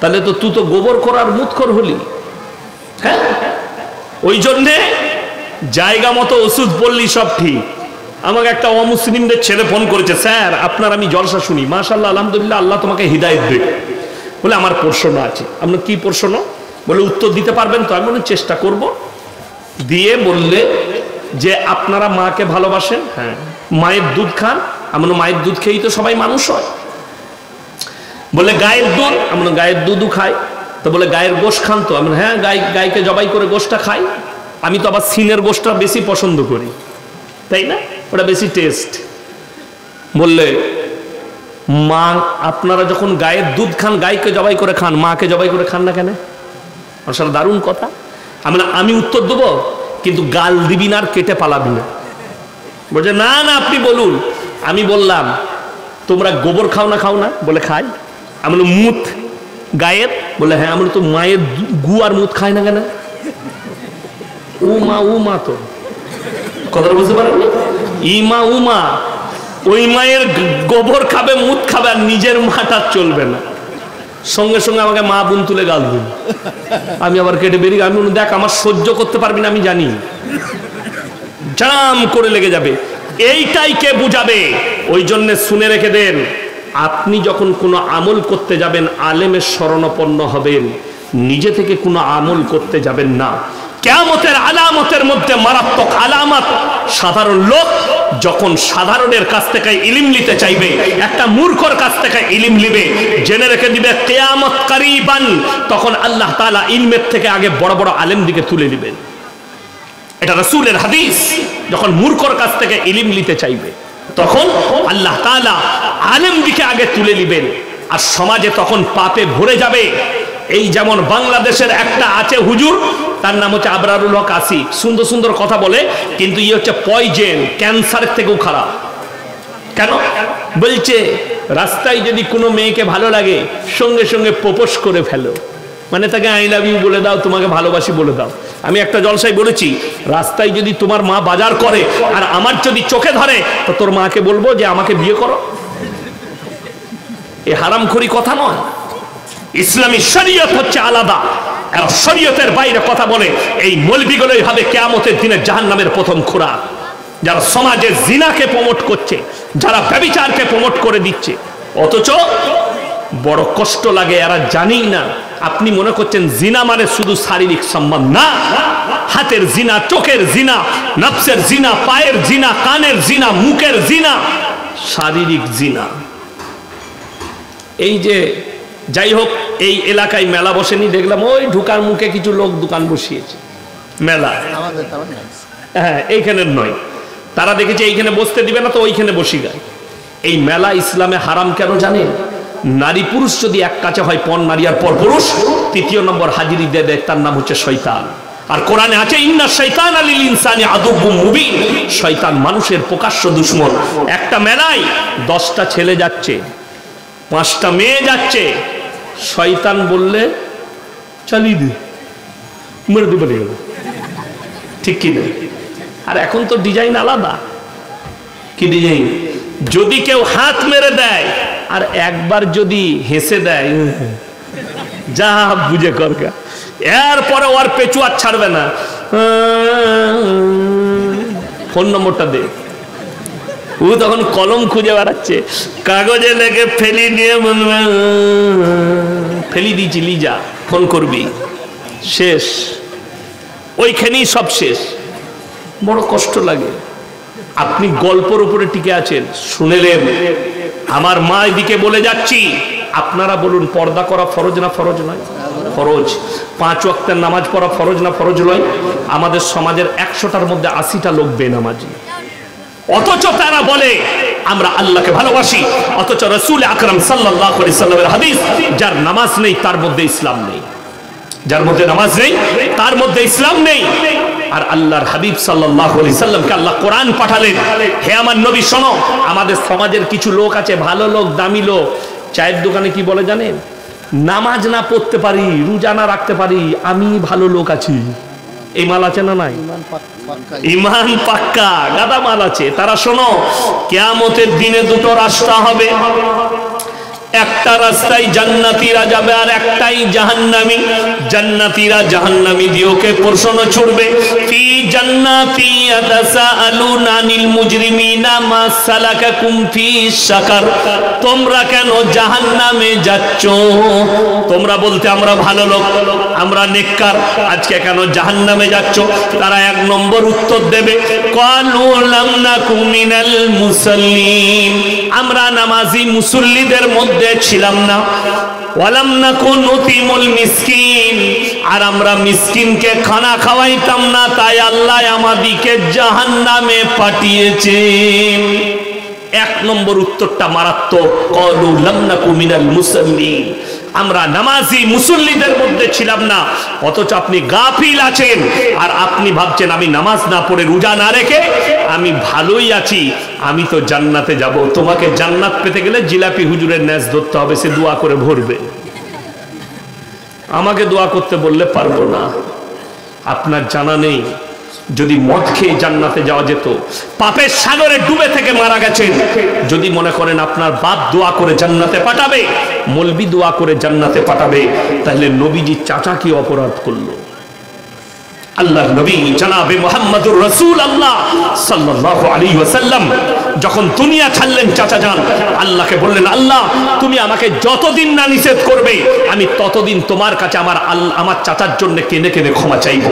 তাহলে তো তুই তো গোবর করার মুতখোর হলি। হ্যাঁ, ওই জন্যে জায়গা মতো ওষুধ বললি সব ঠিক। আমাকে একটা অমুসলিমদের ছেলে ফোন করেছে, স্যার আপনার আমি জলসা শুনি, মাশাআল্লাহ আলহামদুলিল্লাহ, আল্লাহ তোমাকে হিদায়াত দেবে। বলে আমার প্রশ্ন আছে। আপনার কি প্রশ্ন? বলে উত্তর দিতে পারবেন তো? আমি বলি চেষ্টা করব। দিয়ে বললে যে আপনারা মাকে ভালোবাসেন? হ্যাঁ। মায়ের দুধ খান? আমরা মায়ের দুধ খেয়েই তো সবাই মানুষ হয়। বলে গায়ের দুধ? আমরা গায়ের দুধও খাই। তো বলে গায়ের গোশত খান তো? আমরা হ্যাঁ, গাইকে জবাই করে গোশতটা খাই। আমি তো আবার সিনের গোশতটা বেশি পছন্দ করি, তাই না? ওটা বেশি টেস্ট। বললে মা, আপনারা যখন গায়ের দুধ খান, গাইকে জবাই করে খান, মাকে জবাই করে খান না কেন? আসলে দারুণ কথা। আমি উত্তর দেবো, কিন্তু গাল দিবি না আর কেটে পালাবি না। বলছে না না আপনি বলুন। আমি বললাম তোমরা গোবর খাও না? খাও না? বলে খাই। আমি বললাম মুত গায়ের? বলে হ্যাঁ। আমি তো মায়ের গু আর মুত খায় না কেন? ও মা তো কথাটা বুঝতে পারেন? ইমা উমা, ওই মায়ের গোবর খাবে, মুত খাবে, আর নিজের মাটা চলবে না। সঙ্গে সঙ্গে আমাকে মা বোন তুলে গাল দিন। আমি আবার কেটে বেরিয়ে, আমি দেখ আমার সহ্য করতে পারবি না, আমি জানি, জাম করে লেগে যাবে। এইটাই কে বুঝাবে? ওই জন্য শুনে রেখে দেন, আপনি যখন কোনো আমল করতে যাবেন, আলেমের শরণাপন্ন হবেন। নিজে থেকে কোনো আমল করতে যাবেন না। কিয়ামতের আলামতের মধ্যে মারাত্মক আলামত, সাধারণ লোক যখন সাধারণের কাছ থেকে ইলম নিতে চাইবে, একটা মূর্খর কাছ থেকে ইলম নিবে, জেনে রেখে দিবে কিয়ামত করিবান, তখন আল্লাহ তাআলা ইলমের থেকে আগে বড় বড় আলেম দিকে তুলে দিবেন। এটা রাসূলের হাদিস। যখন মূর্খর কাছ থেকে ইলম নিতে চাইবে তখন আল্লাহ তাআলা আলেম দিকে আগে তুলে দিবেন, আর সমাজে তখন পাপে ভরে যাবে। এই যেমন বাংলাদেশের একটা আছে হুজুর, তার নাম হচ্ছে আবরারুল হক আসিফ, সুন্দর সুন্দর কথা বলে, কিন্তু ইয়ে হচ্ছে পয়জেন, ক্যান্সারের থেকেও খারাপ। কেন বলছে, রাস্তায় যদি কোনো মেয়েকে ভালো লাগে সঙ্গে সঙ্গে প্রপোজ করে ফেলো, মানে তাকে আই লাভ ইউ বলে দাও, তোমাকে ভালোবাসি বলে দাও। আমি একটা জলসায় বলেছি, রাস্তায় যদি তোমার মা বাজার করে আর আমার যদি চোখে ধরে, তো তোর মাকে বলবো যে আমাকে বিয়ে করো। এ হারামখোরি কথা নয়। ইসলামী শরীয়ত হচ্ছে আলাদা, আর শরীয়তের বাইরে কথা বলে এই মৌলবিগুলোই হবে কিয়ামতের দিনে জাহান্নামের প্রথম খোরাক। যারা সমাজে জিনাকে প্রমোট করছে, যারা ব্যভিচারকে প্রমোট করে দিচ্ছে, অথচ বড় কষ্ট লাগে, এরা জানেই না। আপনি মনে করছেন জিনা মানে শুধু শারীরিক সম্বন্ধ না, হাতের জিনা, চোখের জিনা, নফসের জিনা, পায়ের জিনা, কানের জিনা, মুখের জিনা, শারীরিক জিনা। এই যে যাই হোক, এই এলাকায় মেলা বসেনি, দেখলাম ওই ঢুকার মুখে কিছু লোক দোকান বসিয়েছে মেলা। হ্যাঁ, এইখানের নয়, তারা দেখেছে এইখানে বসতে দিবে না তো ওইখানে বসি গায়। এই মেলা ইসলামে হারাম কেন জানেন? নারী পুরুষ যদি এক কাছে হয়, পর নারী আর পর পুরুষ, তৃতীয় নম্বর হাজিরি দেয়, তার নাম হচ্ছে শয়তান। আর কোরআনে আছে ইন্না শাইতানা লিল ইনসানি আদুব্বুম মুবিন, শয়তান মানুষের প্রকাশ্য দুশমন। একটা মেলায় 10টা ছেলে যাচ্ছে, 5টা মেয়ে যাচ্ছে, শয়তান বললে চালিয়ে দে, মেরে দেবে, ঠিক কি না? আর এখন তো ডিজাইন আলাদা। কি ডিজাইন? যদি কেউ হাত মেরে দেয় আর একবার যদি হেসে দেয়, যা বুঝে করগা, এরপরে ওর পেছুয়ার ছাড়বে না। ফোন নম্বরটা দে। ও তখন কলম খুঁজে বেড়াচ্ছে, কাগজে লেগে ফেলি নিয়ে বলবে ফেলি দিয়েছি, লিজা, ফোন করবি, শেষ, ওইখানেই সব শেষ। বড় কষ্ট লাগে। আপনি গল্পের উপরে টিকে আছেন, শুনেলেন। আমার মা এদিকে বলে যাচ্ছি, আপনারা বলুন, পর্দা করা ফরজ না ফরজ নয়? ফরজ। 5 ওয়াক্তের নামাজ পড়া ফরজ না ফরজ নয়? আমাদের সমাজের 100টার মধ্যে 80টা লোক বেনামাজি, অথচ তারা বলে আমরা আল্লাহকে ভালোবাসি। অথচ রাসূল আকরাম সাল্লাল্লাহু আলাইহি সাল্লামের হাদিস, যার নামাজ নেই তার মধ্যে ইসলাম নেই, যার মধ্যে নামাজ নেই তার মধ্যে ইসলাম নেই। আর আল্লাহর হাবিব সাল্লাল্লাহু আলাইহি সাল্লামকে আল্লাহ কোরআন পাঠালেন, হে আমার নবী শোনো, আমাদের সমাজের কিছু লোক আছে, ভালো লোক, দামি লোক, চায়ের দোকানে কি বলে জানেন? নামাজ না পড়তে পারি, রোজা না রাখতে পারি, আমি ভালো লোক আছি। এই মাল আছে না নাই? ইমান পাক্কা গাদা মাল আছে। তারা শোনো, কিয়ামতের দিনে দুটো রাস্তা হবে, একটা রাস্তায় জান্নাতীরা যাবে আর একটাই জাহান্নামী। জান্নাতীরা জাহান্নামী দিওকে প্রশ্ন ছুড়বে, ফি জান্নাতি ইয়াতাসাআলুনা আনিল মুজরিমিনা মা সালাকাকুম ফি সাকার, তোমরা কেন জাহান্নামে যাচ্ছ? তোমরা বলতে আমরা ভালো লোক, আমরা নেককার, আজকে কেন জাহান্নামে যাচ্ছ? তারা 1 নম্বর উত্তর দেবে, ক্বালু লাম নাকু মিনাল মুসাল্লিন, আমরা নামাজি মুসল্লিদের মধ্যে ছিলাম না। ওয়ালাম নাকু নুতিমুল মিসকিন, আর আমরা মিসকিনকে খানা খাওয়াইতাম না, তাই আল্লাহ আমাদিকে জাহান্নামে পাঠিয়েছেন। 1 নম্বর উত্তরটা মারাত্মক। ক্বালু লাম নাকু মিনাল মুসাল্লিন, আমরা নামাজি মুসল্লিদের মধ্যে ছিলাম না। অথচ আপনি গাফিল আছেন, আর আপনি ভাবছেন আমি নামাজ না পড়ে, রোজা না রেখে আমি ভালোই আছি, আমি তো জান্নাতে যাব। তোমাকে জান্নাত পেতে গেলে জিলাপি হুজুরের ন্যাস ধরতে হবে, সে দোয়া করে ভরবে। আমাকে দোয়া করতে বললে পারবো না। আপনার জানা নেই, যদি মদ খেয়ে জান্নাতে যাওয়া যেত, পাপের সাগরে ডুবে থেকে মারা গেছেন, যদি মনে করেন আপনার বাপ দোয়া করে জান্নাতে পাঠাবে, মৌলবি দোয়া করে জান্নাতে পাঠাবে, তাহলে নবীজি চাচা কি অপরাধ করলো? আল্লাহর নবী জনাবে মুহাম্মদুর রাসূলুল্লাহ সাল্লাল্লাহু আলাইহি ওয়াসাল্লাম যখন দুনিয়া ছাড়লেন চাচা যান, আল্লাহকে বললেন, আল্লাহ তুমি আমাকে যতদিন না নিষেধ করবে আমি ততদিন তোমার কাছে আমার চাচার জন্য কেঁদে কেঁদে ক্ষমা চাইব।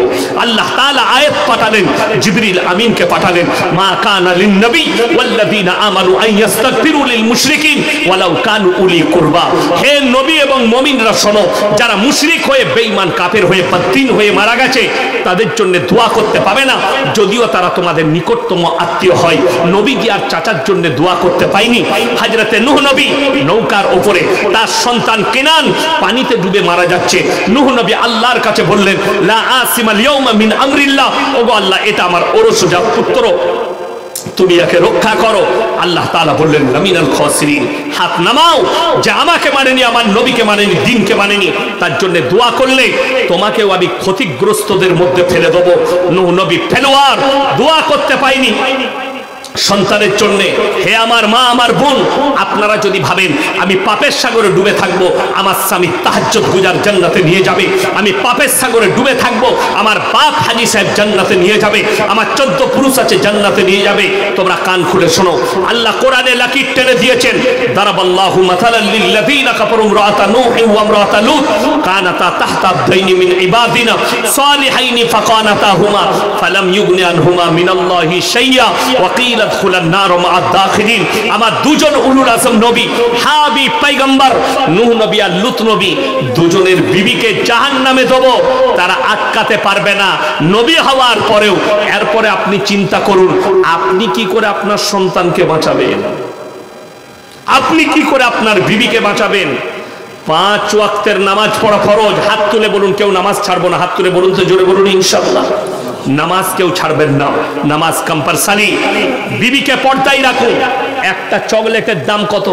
আল্লাহ তাআলা আয়াত পাঠালেন, জিবরিল আমিনকে পাঠালেন, মা কানা লিন নবী ওয়াল্লাযিনা আমানু আন ইস্তাগফিরু লিল মুশরিকিন ওয়ালাউ কানু উলি কুরবা। হে নবী এবং মুমিনরা শোনো, যারা মুশরিক হয়ে বেঈমান কাফের হয়ে বদ্দিন হয়ে মারা গেছে তাদের জন্য দোয়া করতে পাবে না, যদিও তারা তোমাদের নিকটতম আত্মীয় হয়। নবী কি আর চাচার জন্য দোয়া করতে পাইনি? হযরতে নূহ নবী নৌকার উপরে, তার সন্তান কেনান পানিতে ডুবে মারা যাচ্ছে। নূহ নবী আল্লাহর কাছে বললেন, লা আসিমাল ইয়াউমা মিন আমরিল্লাহ, ওগো আল্লাহ এটা আমার ওরসজাত পুত্র, তুমি একে রক্ষা করো। আল্লাহ তাআলা বললেন, লামিনাল খাসিরিন, হাত নামাও, যে আমাকে মানেনি, আমার নবীকে মানেনি, দ্বীনকে মানেনি, তার জন্য দোয়া করলে তোমাকেও আমি ক্ষতিগ্রস্তদের মধ্যে ফেলে দেবো। নূহ নবী ফেলোয়ার, দোয়া করতে পাইনি সন্তানের জন্য। হে আমার মা, আমার বোন, আপনারা যদি ভাবেন আমি পাপের সাগরে ডুবে থাকবো, আমার স্বামী তাহাজ্জুদ গুজার জান্নাতে নিয়ে যাবে, আমি পাপের সাগরে ডুবে থাকবো, আমার বাপ হাজী সাহেব জান্নাতে নিয়ে যাবে, আমার 14 পুরুষ আছে জান্নাতে নিয়ে যাবে, তোমরা কান খুলে শোনো। আল্লাহ কোরআনে লাকির টেনে দিয়েছেন, দারাবাল্লাহু মাসালাল লিল্লাযীনা কাফারু ইমরাআতা নূহ ওয়া ইমরাআতা লূত কানাতা তাহতা আবদাইনি মিন ইবাদিনা সালিহাইনি ফাকানাতাহুমা ফালাম ইউগনি আনহুমা মিনাল্লাহি শাইয়্যা ওয়া কিলা আমার দুজন উলুল আজম নবী, হাবিব পয়গম্বর নূহ নবী আর লূত নবী, দুজনের বিবিকে জাহান্নামে দেব, তারা আটকাতে পারবে না নবী হওয়ার পরেও। এরপরে আপনি চিন্তা করুন, আপনি কি করে আপনার সন্তানকে বাঁচাবেন? আপনি কি করে আপনার বিবিকে বাঁচাবেন? 5 ওয়াক্তের নামাজ পড়া ফরজ। হাত তুলে বলুন কেউ নামাজ ছাড়বো না, হাত তুলে বলুন তো, জোরে বলুন ইনশাআল্লাহ। নামাজ কেউ ছাড়বেন না, নামাজ কম্পালসারি। বিবিকে পর্দায় রাখুন। একটা চকলেটের দাম কত?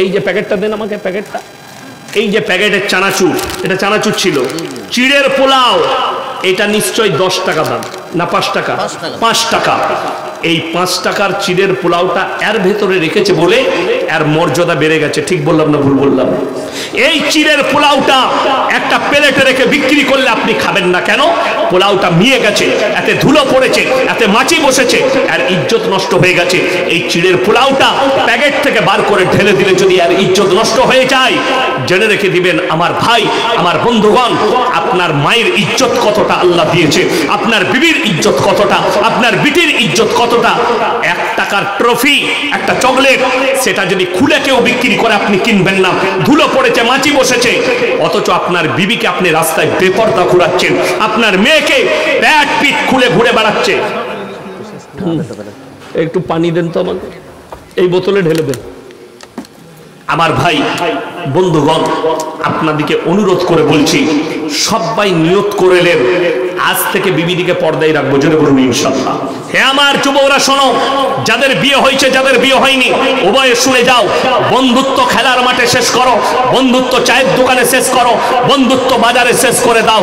এই যে প্যাকেটটা দেন আমাকে, প্যাকেটটা, এই যে প্যাকেটের চানাচুর, এটা চানাচুর ছিল। চিড়ের পোলাও, এটা নিশ্চয় 10 টাকা দাম, না 5 টাকা? 5 টাকা। এই 5 টাকার চিড়ের পোলাওটা এর ভেতরে রেখেছে বলে এর মর্যাদা বেড়ে গেছে। ঠিক বললাম না ভুল বললাম? এই চিড়ের পোলাওটা একটা প্লেটে রেখে বিক্রি করলে আপনি খাবেন না কেন? পোলাওটা মিয়ে গেছে, এতে ধুলো পড়েছে, এতে মাছি বসেছে, আর ইজ্জত নষ্ট হয়ে গেছে। এই চিড়ের পোলাওটা প্যাকেট থেকে বার করে ঢেলে দিলে যদি আর ইজ্জত নষ্ট হয়ে যায়, জেনে রেখে দিবেন আমার ভাই, আমার বন্ধুগণ, আপনার মায়ের ইজ্জত কতটা আল্লাহ দিয়েছে, আপনার বিবির ইজ্জত কতটা, আপনার বিটির ইজ্জত কতটা। 1 টাকার ট্রফি, একটা চকলেট, সেটা যদি খুলে কেউ বিক্রি করে আপনি কিনবেন না, ধুলো পড়েছে, মাছি বসেছে। অথচ আপনার বিবিকে আপনি রাস্তায় বেপরদা ঘুরাচ্ছেন, আপনার মেয়েকে প্যাট পিট খুলে ঘুরে বেড়াচ্ছে। একটু পানি দেন তো আমাকে, এই বোতলে ঢেলে দেন। আমার ভাই বন্ধুগণ, আপনাদেরকে অনুরোধ করে বলছি, সবাই নিয়ত করে নেন আজ থেকে বিবিদিকে পর্দায় রাখবো, জোরে বলুন ইনশাআল্লাহ। হে আমার যুবকরা শোনো, যাদের বিয়ে হয়েছে, যাদের বিয়ে হয়নি, উভয়ে শুনে যাও। বন্ধুত্ব খেলার মাঠে শেষ করো, বন্ধুত্ব চায়ের দোকানে শেষ করো, বন্ধুত্ব বাজারে শেষ করে দাও।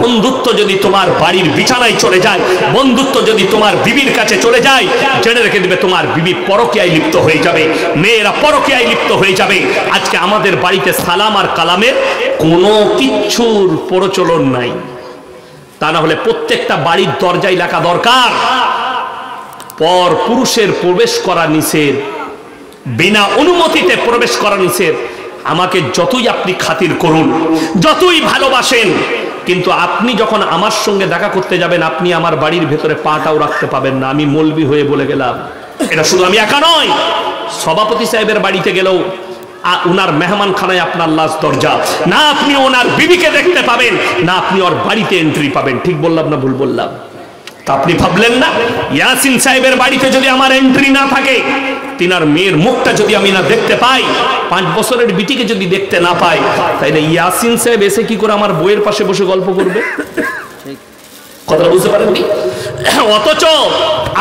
বন্ধুত্ব যদি তোমার বাড়ির বিছানায় চলে যায়, বন্ধুত্ব যদি তোমার বিবির কাছে চলে যায়, জেনে রেখে দিবে তোমার বিবি পরকীয়ায় লিপ্ত হয়ে যাবে, মেয়েরা পরকীয়ায় লিপ্ত হয়ে যাবে। আজকে আমাদের বাড়িতে সালাম আর কালামের কোনো কিচ্ছুর প্রচলন নাই। তা না হলে প্রত্যেকটা বাড়ির দরজায় লেখা দরকার, পর পুরুষের প্রবেশ করা নিষেধ, বিনা অনুমতিতে প্রবেশ করা নিষেধ। আমাকে যতই আপনি খাতির করুন, যতই ভালোবাসেন, কিন্তু আপনি যখন আমার সঙ্গে দেখা করতে যাবেন, আপনি আমার বাড়ির ভেতরে পাটাও রাখতে পাবেন না। আমি মৌলবি হয়ে বলে গেলাম, এটা শুধু আমি একা নয়, সভাপতি সাহেবের বাড়িতে গেলেও উনার মেহমান খানায় আপনার লাশ দরজা, না আপনি ওনার বিবিকে দেখতে পাবেন, না আপনি ওর বাড়িতে এন্ট্রি পাবেন। ঠিক বললাম না ভুল বললাম? তা আপনি ভাবলেন না, ইয়াসিন সাহেবের বাড়িতে যদি আমার এন্ট্রি না থাকে, তিনার মেয়ের মুখটা যদি আমি না দেখতে পাই, 5 বছরের বিটিকে যদি দেখতে না পাই, তাইলে ইয়াসিন সাহেব এসে কি করে আমার বইয়ের পাশে বসে গল্প করবে? কথা বুঝতে পারেননি? অথচ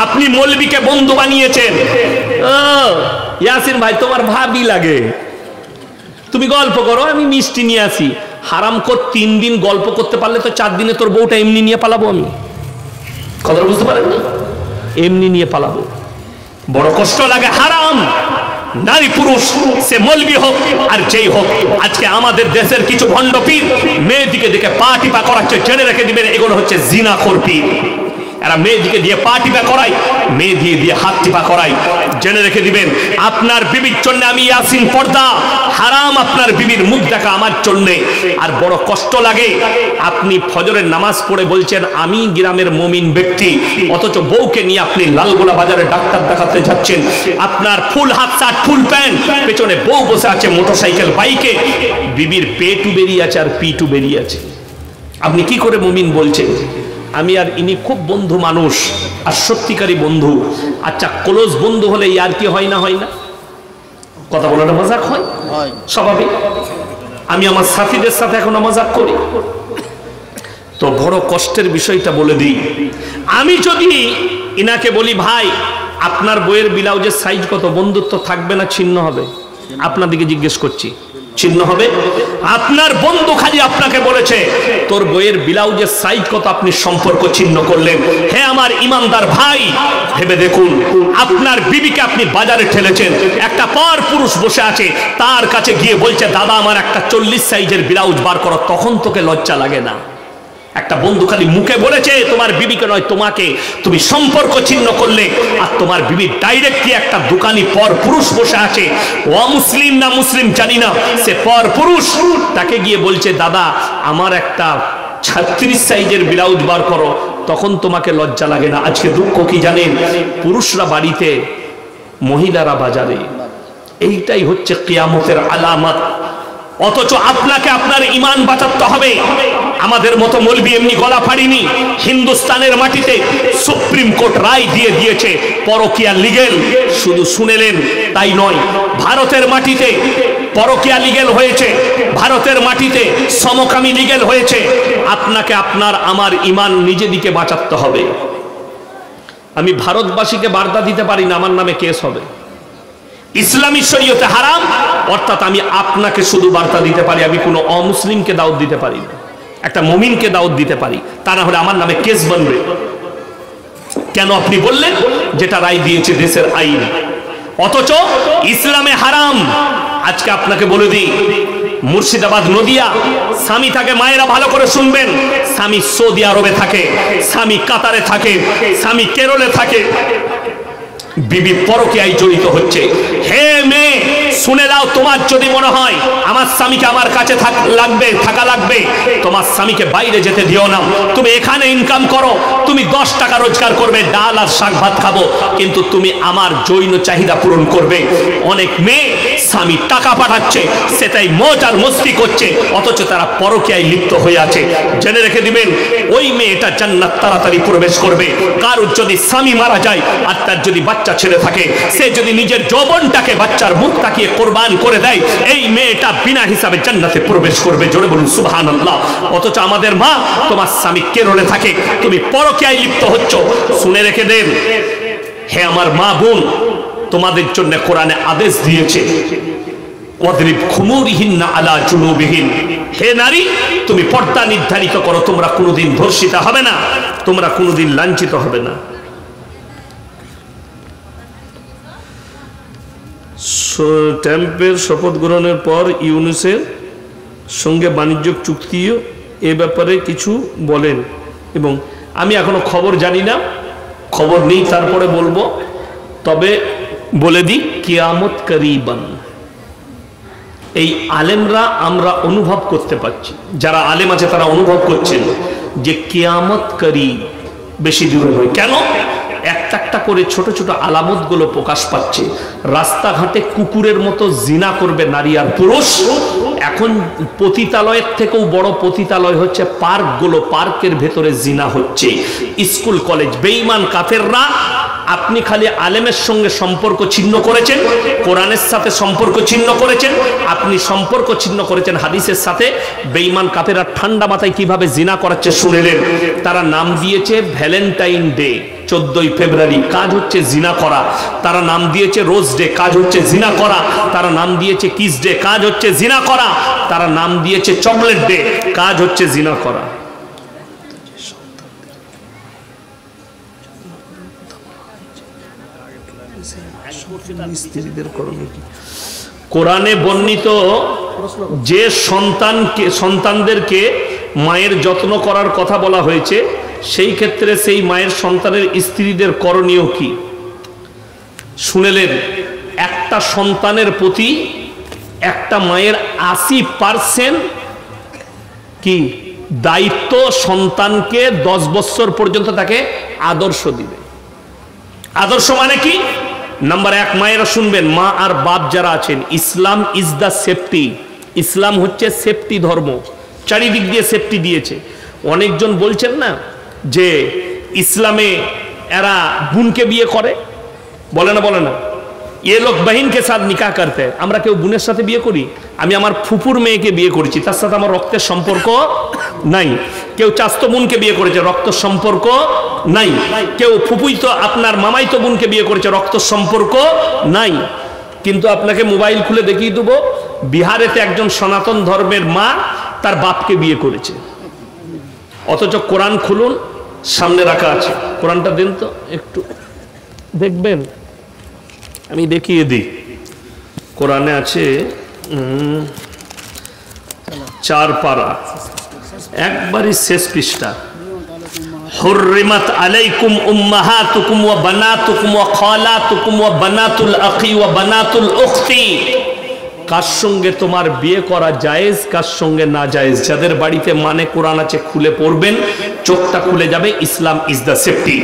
আপনি মৌলবীকে বন্ধু বানিয়েছেন। ইয়াসিন ভাই তোমার ভাবি লাগে, তুমি গল্প করো, আমি মিষ্টি নিয়ে আসি। হারাম কর, 3 দিন গল্প করতে পারলে তো 4 দিনে তোর বউটা এমনি নিয়ে পালাবো আমি। কথা বুঝতে পারেন না? এমনি নিয়ে পালাবো, বড় কষ্ট লাগে। হারাম, নারী পুরুষ, সে মৌলবি হোক আর যেই হোক, আজকে আমাদের দেশের কিছু ভণ্ড পীর মেয়েদিকে দেখে পা টিপা করাচ্ছে, জেনে রেখে দিবেন এগুলো হচ্ছে জিনাখোর পীর। এরা মেয়েদিকে দিয়ে পা টিপা করায়, মেয়ে দিয়ে দিয়ে হাত টিপা করায়। জেনে রেখে দিবেন আপনার বিবির জন্য আমি ইয়াসিন পর্দা হারাম, আপনার বিবির মুখ দেখা আমার জন্য। আর বড় কষ্ট লাগে, আপনি ফজরের নামাজ পড়ে বলছেন আমি গ্রামের মুমিন ব্যক্তি, অথচ বউকে নিয়ে আপনি লালগোলা বাজারে ডাক্তার দেখাতে যাচ্ছেন, আপনার ফুল হাত শার্ট ফুল প্যান্ট, পেছনে বউ বসে আছে মোটরসাইকেল বাইকে, বিবির পেটু বেরিয়ে আছে আর পিটু বেরিয়ে আছে। আপনি কি করে মুমিন বলছেন? আমি আর ইনি খুব বন্ধু মানুষ আর সত্যিকারী বন্ধু। আচ্ছা, ক্লোজ বন্ধু হলে ইয়ার কি হয় না? হয় না? কথা বলাটা মজাক হয় স্বাভাবিক। আমি আমার সাথীদের সাথে এখনো মজাক করি। তো বড় কষ্টের বিষয়টা বলে দিই, আমি যদি ইনাকে বলি ভাই আপনার বইয়ের ব্লাউজের সাইজ কত, বন্ধুত্ব থাকবে না ছিন্ন হবে? আপনার দিকে জিজ্ঞেস করছি, ছিন্ন হবে? আপনার বন্ধু খালি আপনাকে বলেছে তোর বইয়ের ব্লাউজের সাইজ কত, আপনি সম্পর্ক ছিন্ন করলেন। হে আমার ইমানদার ভাই, ভেবে দেখুন আপনার বিবিকে আপনি বাজারে ঠেলেছেন, একটা পর পুরুষ বসে আছে, তার কাছে গিয়ে বলছে দাদা আমার একটা 40 সাইজের ব্লাউজ বার করো, তখন তোকে লজ্জা লাগে না? একটা বন্ধু খালি মুখে বলেছে তোমার বিবিকে নয় তোমাকে, তুমি সম্পর্ক ছিন্ন করলে। আর তোমার বিবি ডাইরেক্টলি একটা দোকানি পর পুরুষ বসে আছে, অমুসলিম না মুসলিম জানি না, সে পর পুরুষ, তাকে গিয়ে বলছে দাদা আমার একটা 36 সাইজের ব্লাউজ বার করো, তখন তোমাকে লজ্জা লাগে না? আজকে দুঃখ কি জানেন? পুরুষরা বাড়িতে, মহিলারা বাজারে। এইটাই হচ্ছে কিয়ামতের আলামত। অথচ আপনাকে আপনার ঈমান বাঁচাতে হবে। আমাদের মতো মৌলবি এমনি গলা ফাড়িনি। হিন্দুস্তানের মাটিতে সুপ্রিম কোর্ট রায় দিয়ে দিয়েছে পরকিয়া লিগেল। শুধু শুনেলেন তাই নয়, ভারতের মাটিতে পরকিয়া লিগেল হয়েছে, ভারতের মাটিতে সমকামী লিগেল হয়েছে। আপনাকে আপনার আমার ঈমান নিজে দিকে বাঁচাতে হবে। আমি ভারতবাসীকে বার্তা দিতে পারি না আমার নামে কেস হবে। ইসলামী শরীয়তে হারাম, অর্থাৎ আমি আপনাকে শুধু বার্তা দিতে পারি, আমি কোনো অমুসলিমকে দাওয়াত দিতে পারি না। একটা মুমিনকে দাওয়াত দিতে পারি, তা না হলে আমার নামে কেস বনবে। কেন আপনি বললেন? যেটা রায় দিয়েছে দেশের আইন, অথচ ইসলামে হারাম। আজকে আপনাকে বলে দিই, মুর্শিদাবাদ নদিয়া, স্বামী থাকে, মায়েরা ভালো করে শুনবেন, স্বামী সৌদি আরবে থাকে, স্বামী কাতারে থাকে, স্বামী কেরলে থাকে, বিবি পরকীয়ায় জড়িত হচ্ছে। হে মেয়ে শুনে নাও, তোমার যদি মনে হয় আমার স্বামীকে আমার কাছে থাকা লাগবে, তোমার স্বামীকে বাইরে যেতে দিও না। তুমি এখানে ইনকাম করো, তুমি 10 টাকা রোজগার করবে, ডাল আর শাক ভাত খাবো, কিন্তু তুমি আমার যৌন চাহিদা পূরণ করবে। অনেক মেয়ে স্বামী টাকা পাঠাচ্ছে, সেটাই মজ আর মস্তি করছে, অথচ তারা পরকীয়ায় লিপ্ত হয়ে আছে। জেনে রেখে দিবেন ওই মেয়েটা জান্নাত তাড়াতাড়ি প্রবেশ করবে। কারোর যদি স্বামী মারা যায় আর তার যদি বাচ্চা ছেড়ে থাকে, সে যদি নিজের যৌবনটাকে বাচ্চার মুখ তাকিয়ে কোরবান করে দেয়, এই মেয়েটা বিনা হিসাবে জান্নাতে প্রবেশ করবে। জোরে বলুন সুবহানাল্লাহ। অথচ আমাদের মা, তোমার স্বামী কেরলে থাকে, তুমি পরকীয়ায় লিপ্ত হচ্ছ। শুনে রেখে দেন, হে আমার মা বোন, তোমাদের জন্য কোরআনে আদেশ দিয়েছে ওয়াদরিব খুমুরিহিন্না আলা জুনুবিহিন। হে নারী, তুমি পর্দা নির্ধারিত করো, তোমরা কোনোদিন ধর্ষিতা হবে না, তোমরা কোনোদিন লাঞ্ছিত হবে না। ট্রাম্পের শপথ গ্রহণের পর ইউনুসের সঙ্গে বাণিজ্যিক চুক্তিও এ ব্যাপারে কিছু বলেন, এবং আমি এখনো খবর জানি না, খবর নেই, তারপরে বলবো। তবে বলে দিই, কিয়ামত করিবান। এই আলেমরা আমরা অনুভব করতে পারছি, যারা আলেম আছে তারা অনুভব করছেন যে কিয়ামত করিব, বেশি দূরে নয়। কেন? একটা একটা করে ছোট ছোট আলামত গুলো প্রকাশ পাচ্ছে। রাস্তাঘাটে কুকুরের মতো জিনা করবে নারী আর পুরুষ। এখন পতিতালয়ের থেকেও বড় পতিতালয় হচ্ছে পার্কগুলো, পার্কের ভেতরে জিনা হচ্ছে। স্কুল কলেজ, বেঈমান কাফেররা, আপনি খালি আলেমের সঙ্গে সম্পর্ক ছিন্ন করেছেন, কোরআনের সাথে সম্পর্ক ছিন্ন করেছেন, আপনি সম্পর্ক ছিন্ন করেছেন হাদিসের সাথে। বেঈমান কাফেররা ঠান্ডা মাথায় কিভাবে জিনা করাচ্ছে শুনেলেন। তারা নাম দিয়েছে ভ্যালেন্টাইন ডে, 14ই ফেব্রুয়ারি, কাজ হচ্ছে জিনা করা। তারা নাম দিয়েছে রোজ ডে, কাজ হচ্ছে জিনা করা। তারা নাম দিয়েছে কিস ডে, কাজ হচ্ছে জিনা করা। তারা নাম দিয়েছে চকলেট ডে, কাজ হচ্ছে জিনা করা। স্ত্রীদের করণীয় কি? কোরআনে বর্ণিত যে সন্তানদেরকে মায়ের যত্ন করার কথা বলা হয়েছে, সেই ক্ষেত্রে সেই মায়ের সন্তানের স্ত্রীদের করণীয় কি শুনেলেন? একটা সন্তানের প্রতি একটা মায়ের 80% কি দায়িত্ব, সন্তানকে 10 বছর পর্যন্ত তাকে আদর্শ দিবে। আদর্শ মানে কি? নাম্বার 1, মায়েরা শুনবেন, মা আর বাপ যারা আছেন, ইসলাম ইজ দ্য সেফটি। ইসলাম হচ্ছে সেফটি ধর্ম, চারিদিক দিয়ে সেফটি দিয়েছে। অনেকজন বলছেন না যে ইসলামে এরা বোনকে বিয়ে করে, বলে না বলে না, এ লোক বহিনকে সাথ নিকাহ করতে। আমরা কেউ বোনের সাথে বিয়ে করি? আমি আমার ফুপুর মেয়েকে বিয়ে করেছি, তার সাথে আমার রক্তের সম্পর্ক নাই। কেউ চাস্তো বোনকে বিয়ে করেছে, রক্ত সম্পর্ক নাই। কেউ ফুপুই তো আপনার মামাই তো বোনকে বিয়ে করেছে, রক্ত সম্পর্ক নাই। কিন্তু আপনাকে মোবাইল খুলে দেখিয়ে দেবো, বিহারেতে একজন সনাতন ধর্মের মা তার বাপকে বিয়ে করেছে। অথচ কোরআন খুলুন, সামনে রাখা আছে। কোরআনটা দিন তো একটু, দেখবেন, আমি দেখিয়ে দিই। কোরআনে আছে 4 পারা, একবারই শেষ পৃষ্ঠা। হুররিমাত আলাইকুম উম্মাহাতুকুম ওয়া বানাতুকুম ওয়া খালাতুকুম ওয়া বানাতুল আখি ওয়া বানাতুল উখতি। কার সঙ্গে তোমার বিয়ে করা জায়েজ, কার সঙ্গে না জায়েজ। যাদের বাড়িতে মানে কোরআন আছে খুলে পড়বেন, চোখটা খুলে যাবে। ইসলাম ইজ দ্য সেফটি।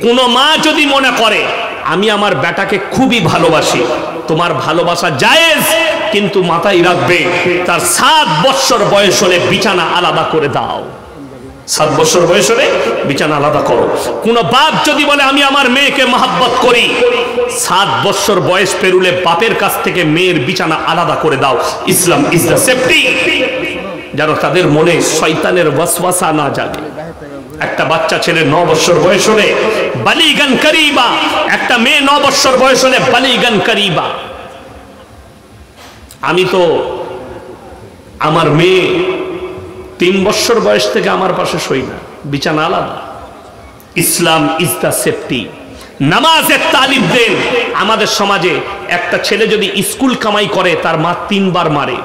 কোন মা যদি মনে করে আমি আমার বেটাকে খুবই ভালোবাসি, তোমার ভালোবাসা জায়েজ, কিন্তু মাথায় রাখবে তার 7 বছর বয়স হলে বিছানা আলাদা করে দাও। 7 বছর বয়স হলে বিছানা আলাদা করো। কোন বাপ যদি বলে আমি আমার মেয়েকে মহব্বত করি, 7 বছর বয়স পেরুলে বাপের কাছ থেকে মেয়ের বিছানা আলাদা করে দাও। ইসলাম ইজ দ্য সেফটি। যেন তাদের মনে শয়তানের ওয়াসওয়াসা না জাগে। একটা বাচ্চা ছেলে 9 বছর বয়স হলে বালিগান করিবা, একটা মেয়ে 9 বছর বয়স হলে বালিগান করিবা। আমি তো আমার মেয়ে 3 বছর বয়স থেকে আমার পাশে শোই না, বিছানা আলাদা। ইসলাম ইজ দ্য সেফটি। নামাজের তালিম দেন। আমাদের সমাজে একটা ছেলে যদি স্কুল কামাই করে, তার মা 3 বার মারে,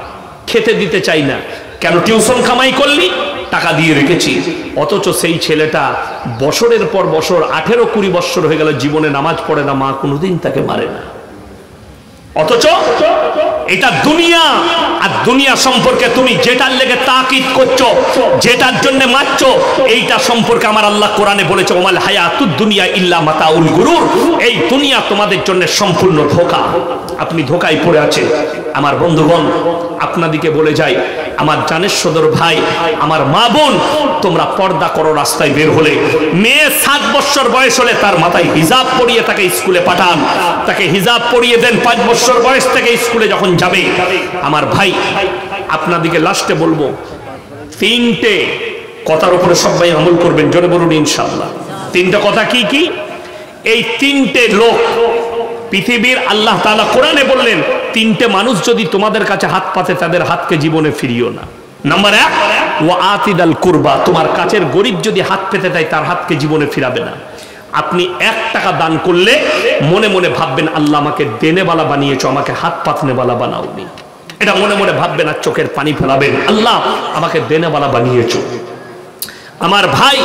খেতে দিতে চাই না। কেন? টিউশন কামাই করলি, টাকা দিয়ে রেখেছি। অথচ সেই ছেলেটা বছরের পর বছর, 18-20 বছর হয়ে গেল, জীবনে নামাজ পড়ে না, মা কোনোদিন তাকে মারে না। অথচ এটা দুনিয়া, আর দুনিয়া সম্পর্কে তুমি যেটার লেগে তাকিদ করছো, যেটার জন্য মারছো, এইটা সম্পর্কে আমার আল্লাহ কোরআনে বলেছে, ওমাল হায়াতুদ দুনিয়া ইল্লা মাতাউল গুরুর। এই দুনিয়া তোমাদের জন্য সম্পূর্ণ ধোঁকা। আপনি ধোঁকায় পড়ে আছেন। আমার বন্ধুগণ, আপনাদিকে বলে যাই, আমার জানের সদর ভাই, আমার মা বোন, তোমরা পর্দা করো। রাস্তায় বের হলে মেয়ে 7 বছর বয়স হলে তার মাথায় হিজাব পরিয়ে তাকে স্কুলে পাঠান, তাকে হিজাব পরিয়ে দেন। 5 বছর বয়স থেকে স্কুলে যখন যাবে, আমার ভাই, আপনাদিকে লাস্টে বলবো, 3টে কথার উপরে সবাই আমল করবেন, জোরে বলুন ইনশাআল্লাহ। 3টা কথা কি কি? এই 3টে লোক পৃথিবীর আল্লাহ তাআলা কোরআনে বললেন, 3টে মানুষ যদি তোমাদের কাছে হাত পাতে, তাদের হাতকে জীবনে ফিরিও না। নাম্বার 1, ওয়া আতিদাল কুরবা। তোমার কাছের গরিব যদি হাত পেতে দেয়, তার হাতকে জীবনে ফিরাবে না। আপনি 1 টাকা দান করলে মনে মনে ভাববেন, আল্লাহ আমাকে দেনেওয়ালা বানিয়েছো, আমাকে হাত পাতনেওয়ালা বানাওনি। এটা মনে মনে ভাববেন, আর চোখের পানি ফেলাবেন, আল্লাহ আমাকে দেনেওয়ালা বানিয়েছো। আমার ভাই,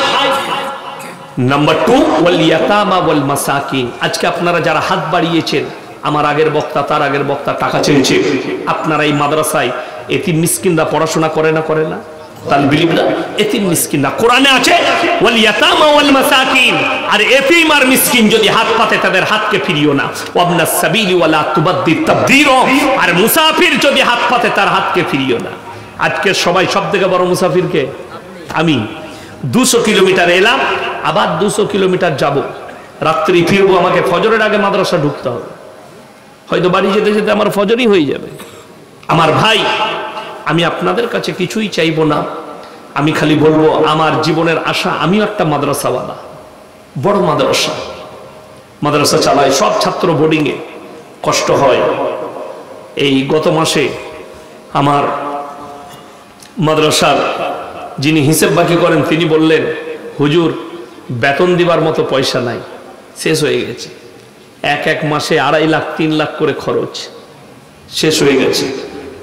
নাম্বার 2, ওয়াল ইয়াতামা ওয়াল মাসাকিন। আজকে আপনারা যারা হাত বাড়িয়েছেন, আমার আগের বক্তা, তার আগের বক্তা টাকা চেয়েছে, আপনারা এই মাদ্রাসায় এতিম মিসকিনরা পড়াশোনা করে না, করে না? তালবিলিবরা এতিম মিসকিনরা, কোরআনে আছে ওয়াল ইয়াতামা ওয়াল মাসাকিন। আর এতিম আর মিসকিন যদি হাত পাতে, তাদের হাতকে ফিরিও না। ওয়াবনাস সাবিলি ওয়ালা তুবাদ্দির তাবদীরা। আর মুসাফির যদি হাত পাতে, তার হাতকে ফিরিও না। আজকে সবাই সব থেকে বড় মুসাফিরকে আমি। 200 কিলোমিটার এলাম, আবার 200 কিলোমিটার যাব, রাত্রি ফিরবো। আমাকে ফজরের আগে মাদ্রাসা ঢুকতে হবে, হয়তো বাড়ি যেতে যেতে আমার ফজরই হয়ে যাবে। আমার ভাই, আমি আপনাদের কাছে কিছুই চাইবো না, আমি খালি বলবো, আমার জীবনের আশা, আমিও একটা মাদ্রাসাওয়ালা, বড় মাদ্রাসা চালাই, সব ছাত্র বোর্ডিংয়ে, কষ্ট হয়। এই গত মাসে আমার মাদ্রাসার যিনি হিসেব বাকি করেন, তিনি বললেন, হুজুর বেতন দিবার মতো পয়সা নাই, শেষ হয়ে গেছে। এক মাসে 2.5 লাখ 3 লাখ করে খরচ। শেষ হয়ে গেছে।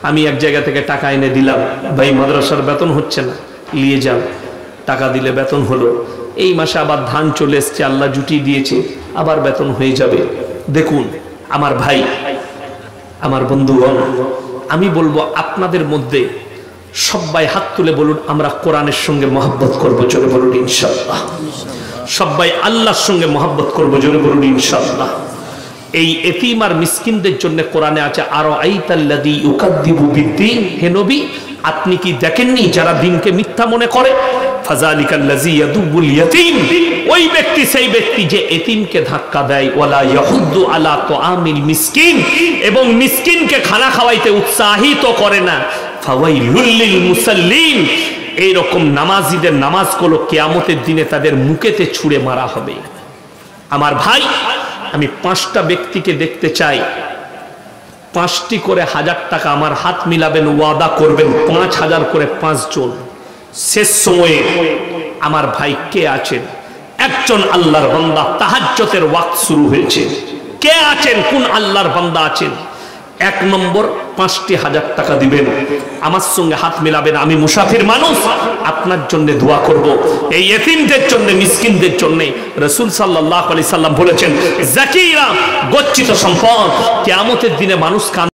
আমি এক জায়গা থেকে টাকা এনে দিলাম, ভাই মাদ্রাসার বেতন হচ্ছে না, নিয়ে যান। টাকা দিলে বেতন হলো। এই মাসে আবার ধান চলে এসছে, আল্লাহ জুটিয়ে দিয়েছে, আবার বেতন হয়ে যাবে। দেখুন আমার ভাই, আমার বন্ধুগণ, আমি বলবো আপনাদের মধ্যে সবাই হাত তুলে বলুন আমরা কোরআনের সঙ্গে মহব্বত করবো, জোরে বলুন ইনশাআল্লাহ। সবাই আল্লাহর সঙ্গে মহব্বত করবো, জোরে বলুন ইনশাআল্লাহ। এই এতিম আর মিসকিনদের জন্য কোরআনে আছে আরো আইতাল্লাযী ইউকাযযিবু বিদ্দীন, হে নবী আপনি কি দেখেননি যারা দিনকে মিথ্যা মনে করে? ফাযালিকাল্লাযী ইয়াদুবুল ইয়াতীম, ওই ব্যক্তি সেই ব্যক্তি যে এতিমকে ধাক্কা দেয়। ওয়ালা ইয়াহুদ্দু আলা তুআমিল মিসকিন, এবং মিসকিনকে খানা খাওয়াইতে উৎসাহিত করে না। ফাওয়াইলুল লিল মুসাল্লিন, এইরকম নামাজীদের নামাজগুলো কিয়ামতের দিনে তাদের মুখেতে ছুঁড়ে মারা হবে। আমার ভাই, আমি 5টা ব্যক্তিকে দেখতে চাই, 5টি করে 1000 টাকা আমার হাত মিলাবেন, ওয়াদা করবেন 5000 করে 5 জন। শেষ সময়ে আমার ভাই কে আছেন? একজন আল্লাহর বান্দা, তাহাজ্জুদের ওয়াক্ত শুরু হয়েছে। কে আছেন? কোন আল্লাহর বান্দা আছেন? 1 নম্বর 5টি 1000 টাকা দিবেন, আমার সঙ্গে হাত মিলাবেন। আমি মুসাফির মানুষ, আপনার জন্য দোয়া করব, এই এতিমদের জন্য, মিসকিনদের জন্য। রাসূল সাল্লাল্লাহু আলাইহি সাল্লাম বলেছেন, যাকিরা গচ্ছিত সম্পদ, কিয়ামতের দিনে মানুষ